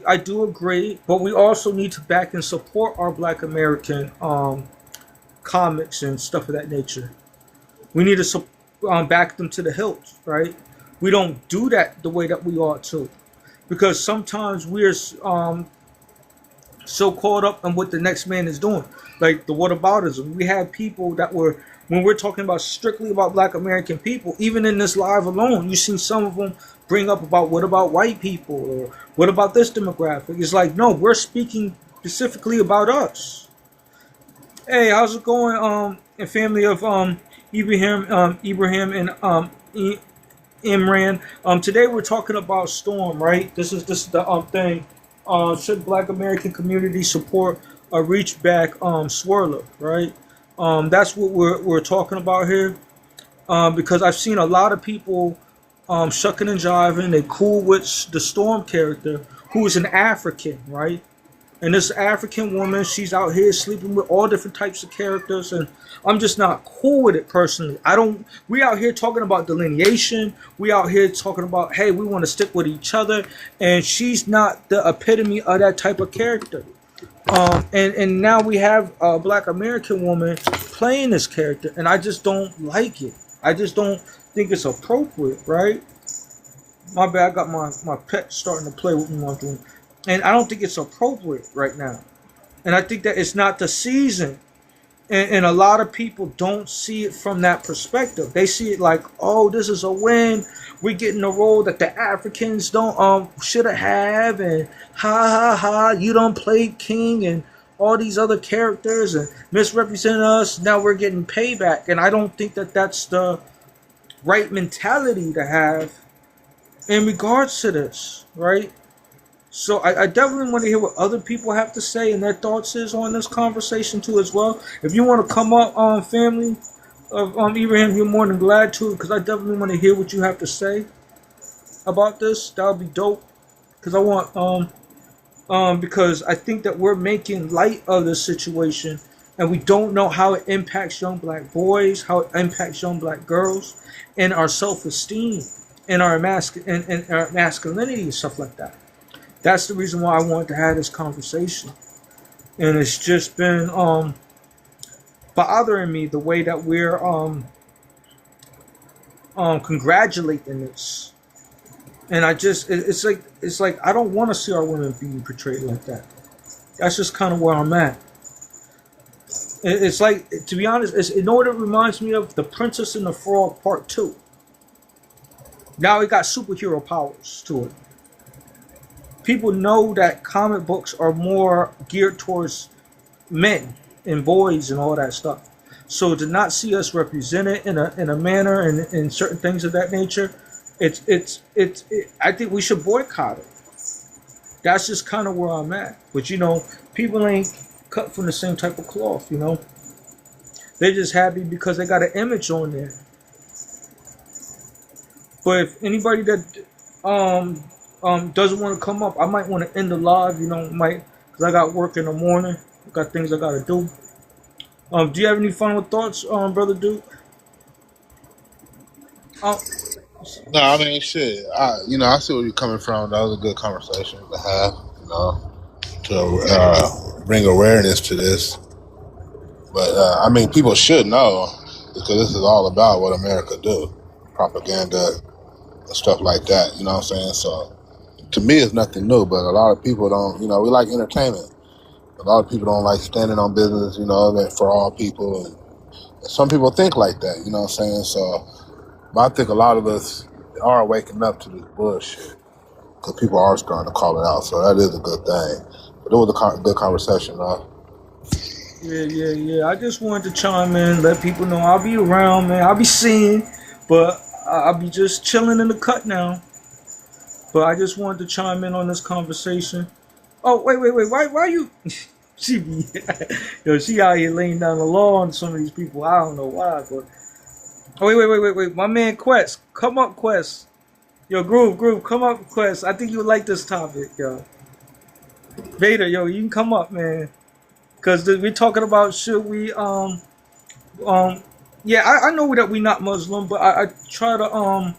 I do agree, but we also need to back and support our black American comics and stuff of that nature. We need to back them to the hilt, right? We don't do that the way that we ought to, because sometimes we're so caught up in what the next man is doing, like the whataboutism. We have people that were, when we're talking about strictly about black American people, even in this live alone, you see some of them bring up about what about white people or what about this demographic. It's like, no, we're speaking specifically about us. Hey, how's it going? And family of Ibrahim and Imran. Today we're talking about Storm, right? This is the thing. Should Black American community support a reach back swirler, right? That's what we're talking about here. Because I've seen a lot of people shucking and jiving. They cool with the Storm character, who is an African, right? And this African woman, she's out here sleeping with all different types of characters, and I'm just not cool with it personally. I don't. We out here talking about delineation. We out here talking about, hey, we want to stick with each other, and she's not the epitome of that type of character. And now we have a Black American woman playing this character, and I just don't like it. I just don't think it's appropriate, right? My bad. I got my pet starting to play with me while I'm doing, and I don't think it's appropriate right now. And I think that it's not the season. And a lot of people don't see it from that perspective. They see it like, oh, this is a win. We're getting a role that the Africans don't should have, and ha ha ha, you don't play King and all these other characters and misrepresent us. Now we're getting payback, and I don't think that that's the right mentality to have in regards to this, right? So I definitely want to hear what other people have to say and their thoughts is on this conversation too as well. If you want to come up, family of Ibrahim, you're more than glad to, because I definitely want to hear what you have to say about this. That would be dope. Because I want because I think that we're making light of this situation, and we don't know how it impacts young black boys, how it impacts young black girls, and our self-esteem, and our and our masculinity and stuff like that. That's the reason why I wanted to have this conversation. And it's just been bothering me the way that we're congratulating this. And it's like I don't want to see our women being portrayed like that. That's just kind of where I'm at. It's like, to be honest, you know what it reminds me of? The Princess and the Frog Part 2. Now it got superhero powers to it. People know that comic books are more geared towards men and boys and all that stuff. So to not see us represented in a manner and in certain things of that nature, I think we should boycott it. That's just kind of where I'm at. But people ain't cut from the same type of cloth. They're just happy because they got an image on there. But if anybody that doesn't want to come up, I might want to end the live, because I got work in the morning. I got things I got to do. Do you have any final thoughts, Brother Duke? no, I mean, shit. I see where you're coming from. That was a good conversation to have. To bring awareness to this. But I mean, people should know, because this is all about what America do: propaganda, and stuff like that. You know what I'm saying? So to me, it's nothing new. But a lot of people don't. You know, we like entertainment. A lot of people don't like standing on business. You know, that for all people. And some people think like that. You know what I'm saying? So, but I think a lot of us are waking up to this bullshit because people are starting to call it out. So that is a good thing. But it was a good conversation, though. Yeah. I just wanted to chime in, let people know I'll be around, man. I'll be seeing, but I'll be just chilling in the cut now. But I just wanted to chime in on this conversation. Oh, wait. Why you? She be, she out here laying down the law on some of these people. I don't know why, but. Oh, wait. My man Quest. Come up, Quest. Yo, Groove, come up, Quest. I think you would like this topic, yo. Vader, yo, you can come up, man. Because we're talking about should we, yeah, I know that we're not Muslim, but I try to,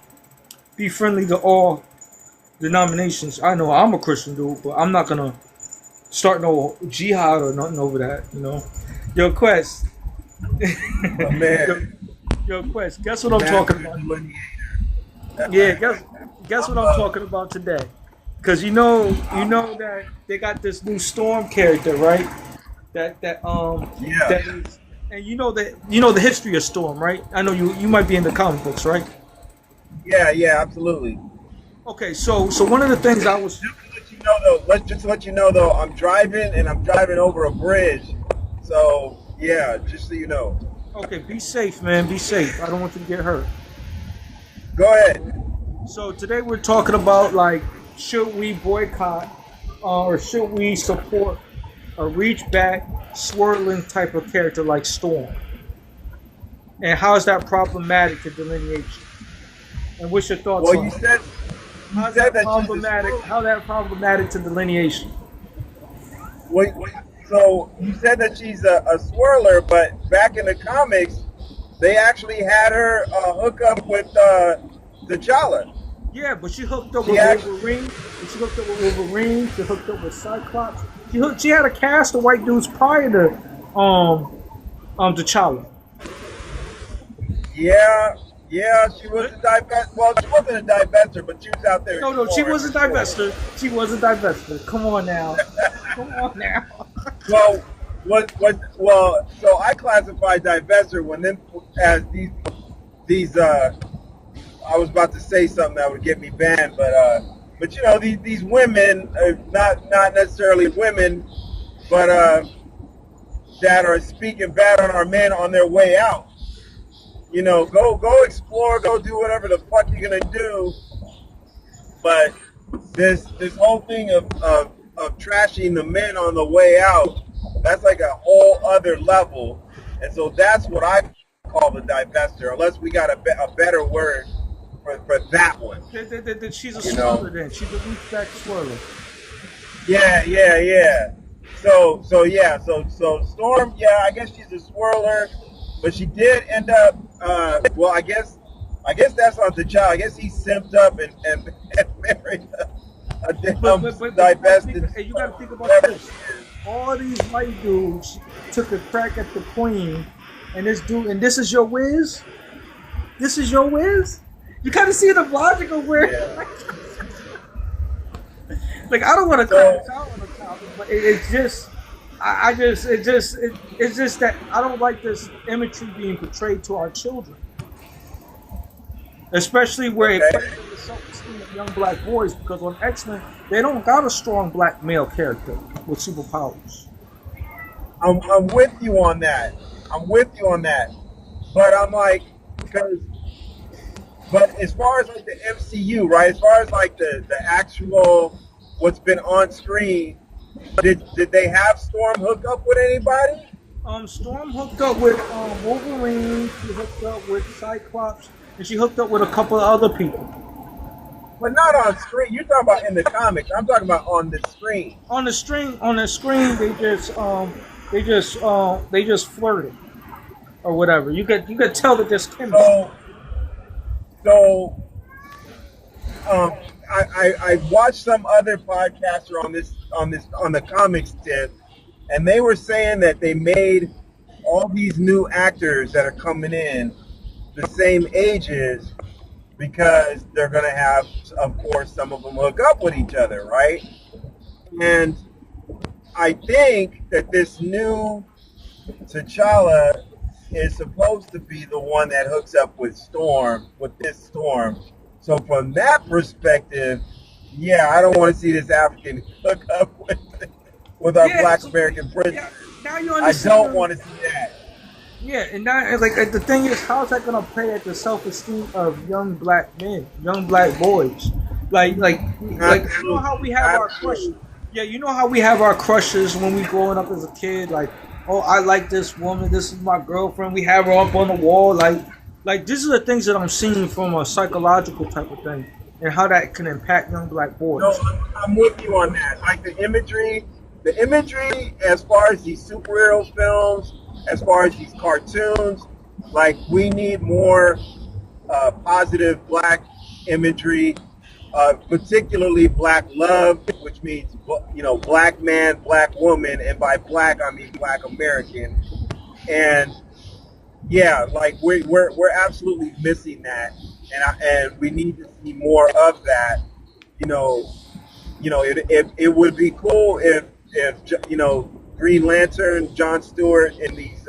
be friendly to all denominations. I know I'm a Christian dude, but I'm not gonna start no jihad or nothing over that, you know. Yo, Quest. Oh, man. Yo, Quest, guess what I'm talking about? Yeah, guess what I'm talking about today? Because you know that they got this new Storm character, right? That Yeah. that is, and you know the history of Storm, right? I know you might be in the comic books, right? Yeah, absolutely. Okay, so one of the things I was Just to let you know though, I'm driving over a bridge. So yeah, just so you know. okay, be safe, man, be safe. I don't want you to get hurt. Go ahead. So today we're talking about like should we boycott or should we support a reach back swirling type of character like Storm? And how is that problematic to delineation? And what's your thoughts Well, on you it? said How's that that she's a problematic? swirl. How that problematic to delineation? Wait, so you said that she's a swirler, but back in the comics, they actually had her hook up with T'Challa. Yeah, but she hooked up She with actually, Wolverine. She hooked up with Wolverine. She hooked up with Cyclops. She had a cast of white dudes prior to T'Challa. she was a divest. Well, she wasn't a divester, but she was out there No, she exploring was a for sure. divester. She was a divester. Come on now. Come on now. Well, well, so I classify divester when them as these I was about to say something that would get me banned, but you know these women are not necessarily women, but that are speaking bad on our men on their way out. You know, go explore, go do whatever the fuck you're gonna do, but this whole thing of trashing the men on the way out, that's like a whole other level, and so that's what I call the divester, unless we got a better word for that one. She's a You know? swirler then. She's a reach back swirler. Yeah. So Storm, yeah, I guess she's a swirler, but she did end up. Well, I guess that's on the child. I guess he simped up and married a damn divested. Hey, you gotta think about this. All these white dudes took a crack at the queen, and this is your whiz. This is your whiz. You kind of see the logic of where. Yeah. Like I don't want to crash out on the topic, but it's just, it's just that I don't like this imagery being portrayed to our children, especially where it plays on the self-esteem of young black boys. Because on X-Men, they don't got a strong black male character with superpowers. I'm with you on that. But I'm like, but as far as like the MCU, right? As far as like the actual what's been on screen, did they have Storm hook up with anybody? Storm hooked up with Wolverine. She hooked up with Cyclops, and she hooked up with a couple of other people. But not on screen. You're talking about in the comics. I'm talking about on the screen. On the screen, they just flirted or whatever. You could tell that there's chemistry. So, I watched some other podcaster on the comics tip, and they were saying that they made all these new actors that are coming in the same ages, because they're going to have, of course, some of them hook up with each other, right? And I think that this new T'Challa is supposed to be the one that hooks up with this Storm. So from that perspective, yeah, I don't want to see this African hook up with our Yeah, Black so, American prince. now you I don't understand. want to see that. Yeah, and that like the thing is, how's that gonna play at the self-esteem of young black men, young black boys? Like you know how Absolutely, we have our crush. absolutely. Yeah, you know how we have our crushes when we growing up as a kid. Like, oh, I like this woman. This is my girlfriend. We have her up on the wall. Like these are the things that I'm seeing from a psychological type of thing, and how that can impact young black No, boys. I'm with you on that. Like the imagery as far as these superhero films, as far as these cartoons, like we need more positive black imagery, particularly black love, which means black man, black woman, and by black I mean black American. And yeah, like we're absolutely missing that, and we need to see more of that. You know, it would be cool if Green Lantern, John Stewart in these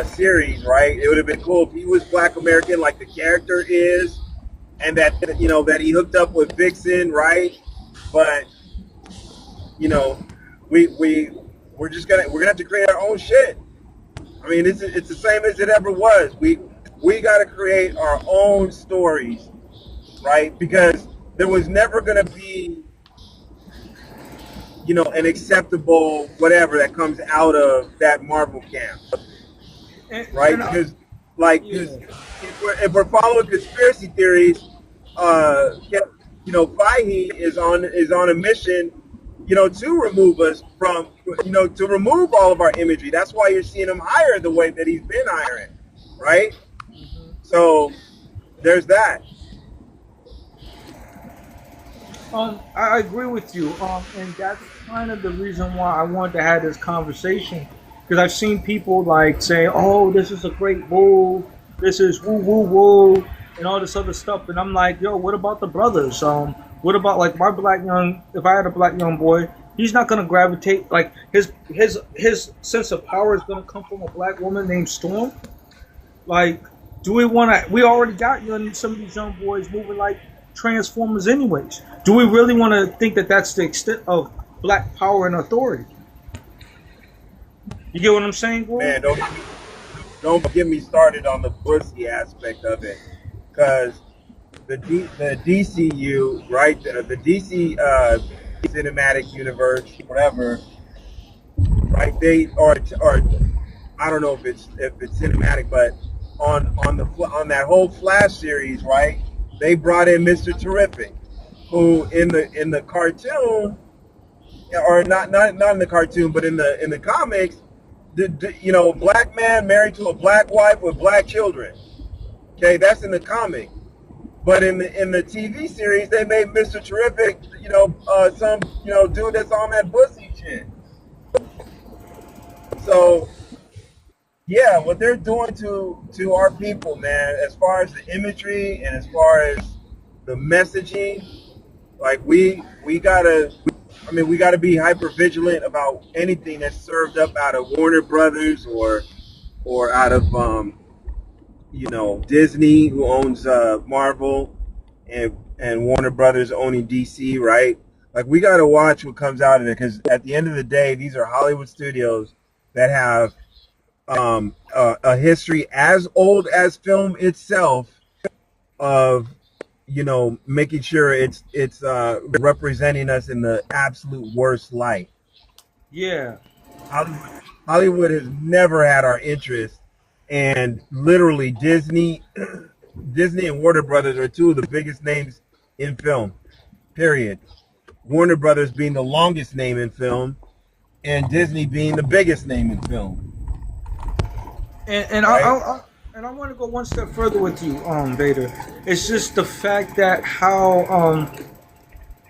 series, right? It would have been cool if he was Black American, like the character is, and that he hooked up with Vixen, right? But you know, we we're gonna have to create our own shit. I mean, it's the same as it ever was. We got to create our own stories, right? Because there was never gonna be an acceptable whatever that comes out of that Marvel camp, And, right? and Because like, yeah. 'cause if we're following conspiracy theories, Fahey is on a mission, to remove us from, to remove all of our imagery. That's why you're seeing him hire the way that he's been hiring, right? So there's that. I agree with you. And that's kind of the reason why I wanted to have this conversation because I've seen people like say, "Oh, this is a great move. This is woo woo woo," and all this other stuff. And I'm like, "Yo, what about the brothers? What about like my black young? If I had a black young boy, he's not gonna gravitate like his sense of power is gonna come from a black woman named Storm. Like, do we want to? We already got some of these young boys moving like Transformers, anyways. Do we really want to think that that's the extent of black power and authority? You get what I'm saying, bro? Man, don't get me started on the pussy aspect of it, because the DCU, right? The DC cinematic universe, whatever, right? They or I don't know if it's cinematic, but on that whole Flash series, right? They brought in Mr. Terrific, who in the cartoon, or not in the cartoon, but in the comics, black man married to a black wife with black children. Okay, that's in the comic. But in the TV series, they made Mr. Terrific, some dude that's on that pussy shit. So yeah, what they're doing to our people, man, as far as the imagery and as far as the messaging, like we gotta, we gotta be hyper vigilant about anything that's served up out of Warner Brothers or out of Disney, who owns Marvel, and Warner Brothers owning DC, right? Like, we got to watch what comes out of it, because at the end of the day, these are Hollywood studios that have a history as old as film itself of making sure it's representing us in the absolute worst light. Yeah. Hollywood, Hollywood has never had our interest, and literally Disney and Warner Brothers are two of the biggest names in film. Period. Warner Brothers being the longest name in film, and Disney being the biggest name in film. And Right? I want to go one step further with you, Vader. It's just the fact that how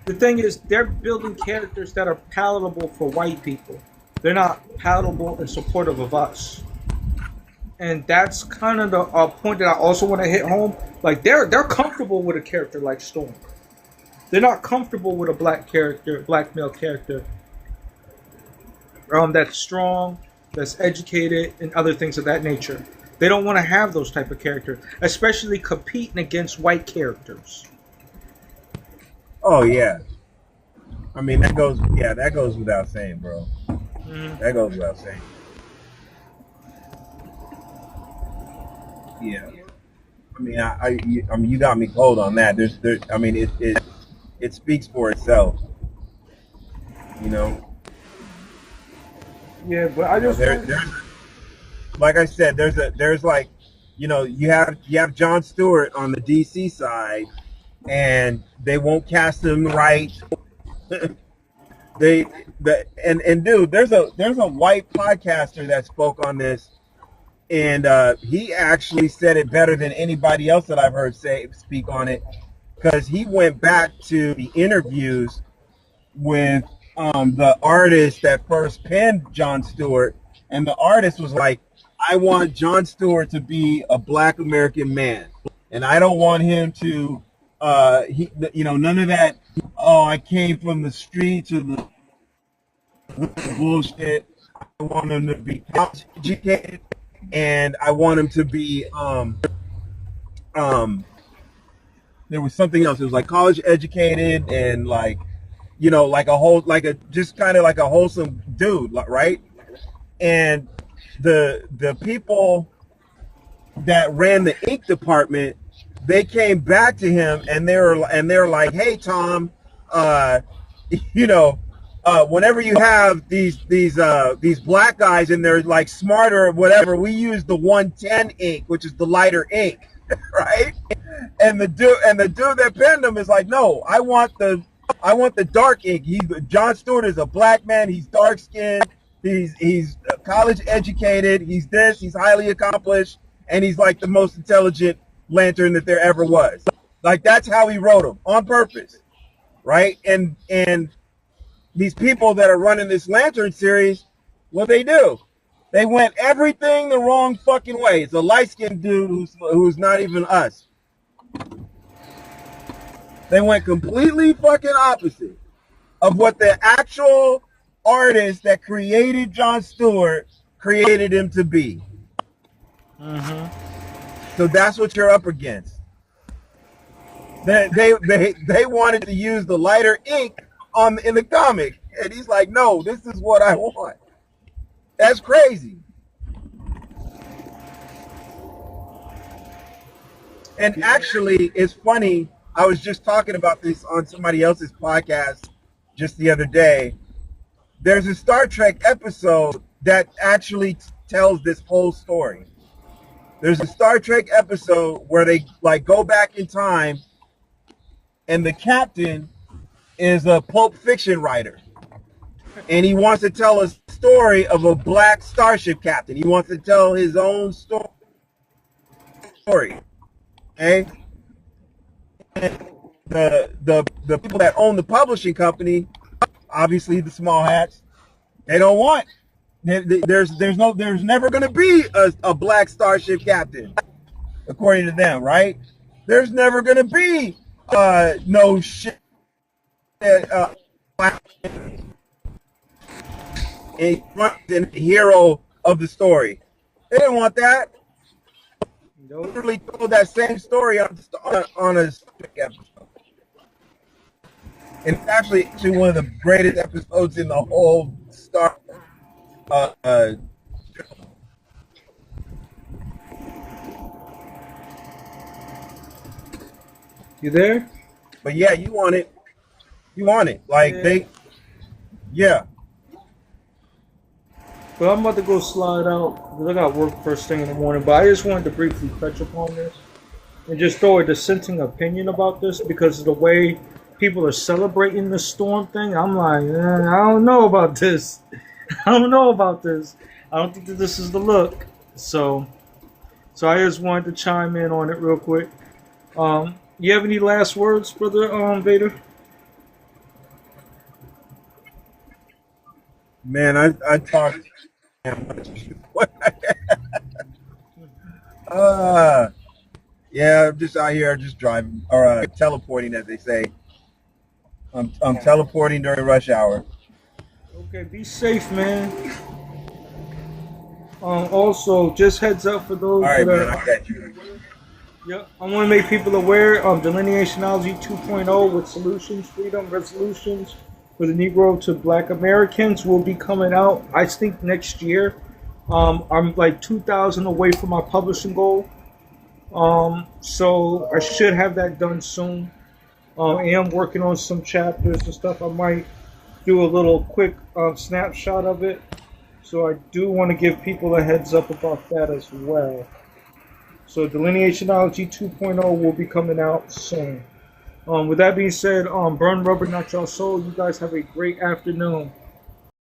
the thing is they're building characters that are palatable for white people. They're not palatable and supportive of us. And that's kind of the point that I also want to hit home. Like they're comfortable with a character like Storm. They're not comfortable with a black male character, that's strong, that's educated, and other things of that nature. They don't want to have those type of characters, especially competing against white characters. Oh yeah. I mean that goes without saying, bro. Mm-hmm. That goes without saying. Yeah. I mean, I mean, you got me cold on that. I mean, it speaks for itself. You know, Yeah, but I just want. there's like I said, there's like, you have Jon Stewart on the DC side, and they won't cast him right. they and dude, there's a white podcaster that spoke on this, and he actually said it better than anybody else that I've heard speak on it, because he went back to the interviews with the artist that first penned Jon Stewart, and the artist was like, "I want Jon Stewart to be a Black American man, and I don't want him to, none of that. Oh, I came from the streets or the bullshit. I want him to be college educated, and I want him to be um, there was something else. It was like college educated and like." Like just kind of like a wholesome dude, right? And the people that ran the ink department, they came back to him and they're like, "Hey, Tom, uh, whenever you have these black guys and they're like smarter or whatever, we use the 110 ink, which is the lighter ink, right?" And the dude that penned him is like, "No, I want the dark ink. Jon Stewart is a black man. He's dark skinned. He's college educated. He's this. He's highly accomplished, and he's like the most intelligent Lantern that there ever was." Like that's how he wrote him on purpose, right? And these people that are running this Lantern series, what they do? They went everything the wrong fucking way. It's a light skinned dude who's not even us. They went completely fucking opposite of what the actual artist that created Jon Stewart created him to be. So that's what you're up against. They wanted to use the lighter ink in the comic, and he's like, "No, this is what I want." That's crazy. And actually, it's funny. I was just talking about this on somebody else's podcast just the other day. There's a Star Trek episode that actually tells this whole story. There's a Star Trek episode where they like go back in time, and the captain is a Pulp Fiction writer, and he wants to tell a story of a black starship captain. He wants to tell his own story. Okay. And the people that own the publishing company, obviously the small hats, they don't want. There's never going to be a black starship captain, according to them, right? There's never going to be no shit. A hero of the story. They didn't want that. Nope. Literally told that same story on a episode. And it's actually one of the greatest episodes in the whole Star. You there? But yeah, you want it. You want it. Like Yeah. Yeah. But I'm about to go slide out because I got work first thing in the morning. But I just wanted to briefly touch upon this and just throw a dissenting opinion about this because of the way people are celebrating the storm thing. I'm like, I don't know about this. I don't know about this. I don't think that this is the look. So I just wanted to chime in on it real quick. You have any last words, brother Vader? Man, I talked. Uh, yeah, I'm just out here, just driving or teleporting, as they say. I'm teleporting during rush hour. Okay, be safe, man. Also, just heads up for All those that right, man, I are. got you. Yep, I want to make people aware of Delineationology 2.0 with solutions, freedom, resolutions for the Negro to Black Americans will be coming out, I think, next year. I'm like 2,000 away from my publishing goal. So I should have that done soon. I am working on some chapters and stuff. I might do a little quick snapshot of it. So I do want to give people a heads up about that as well. So Delineationology 2.0 will be coming out soon. With that being said, burn rubber, not your soul. You guys have a great afternoon.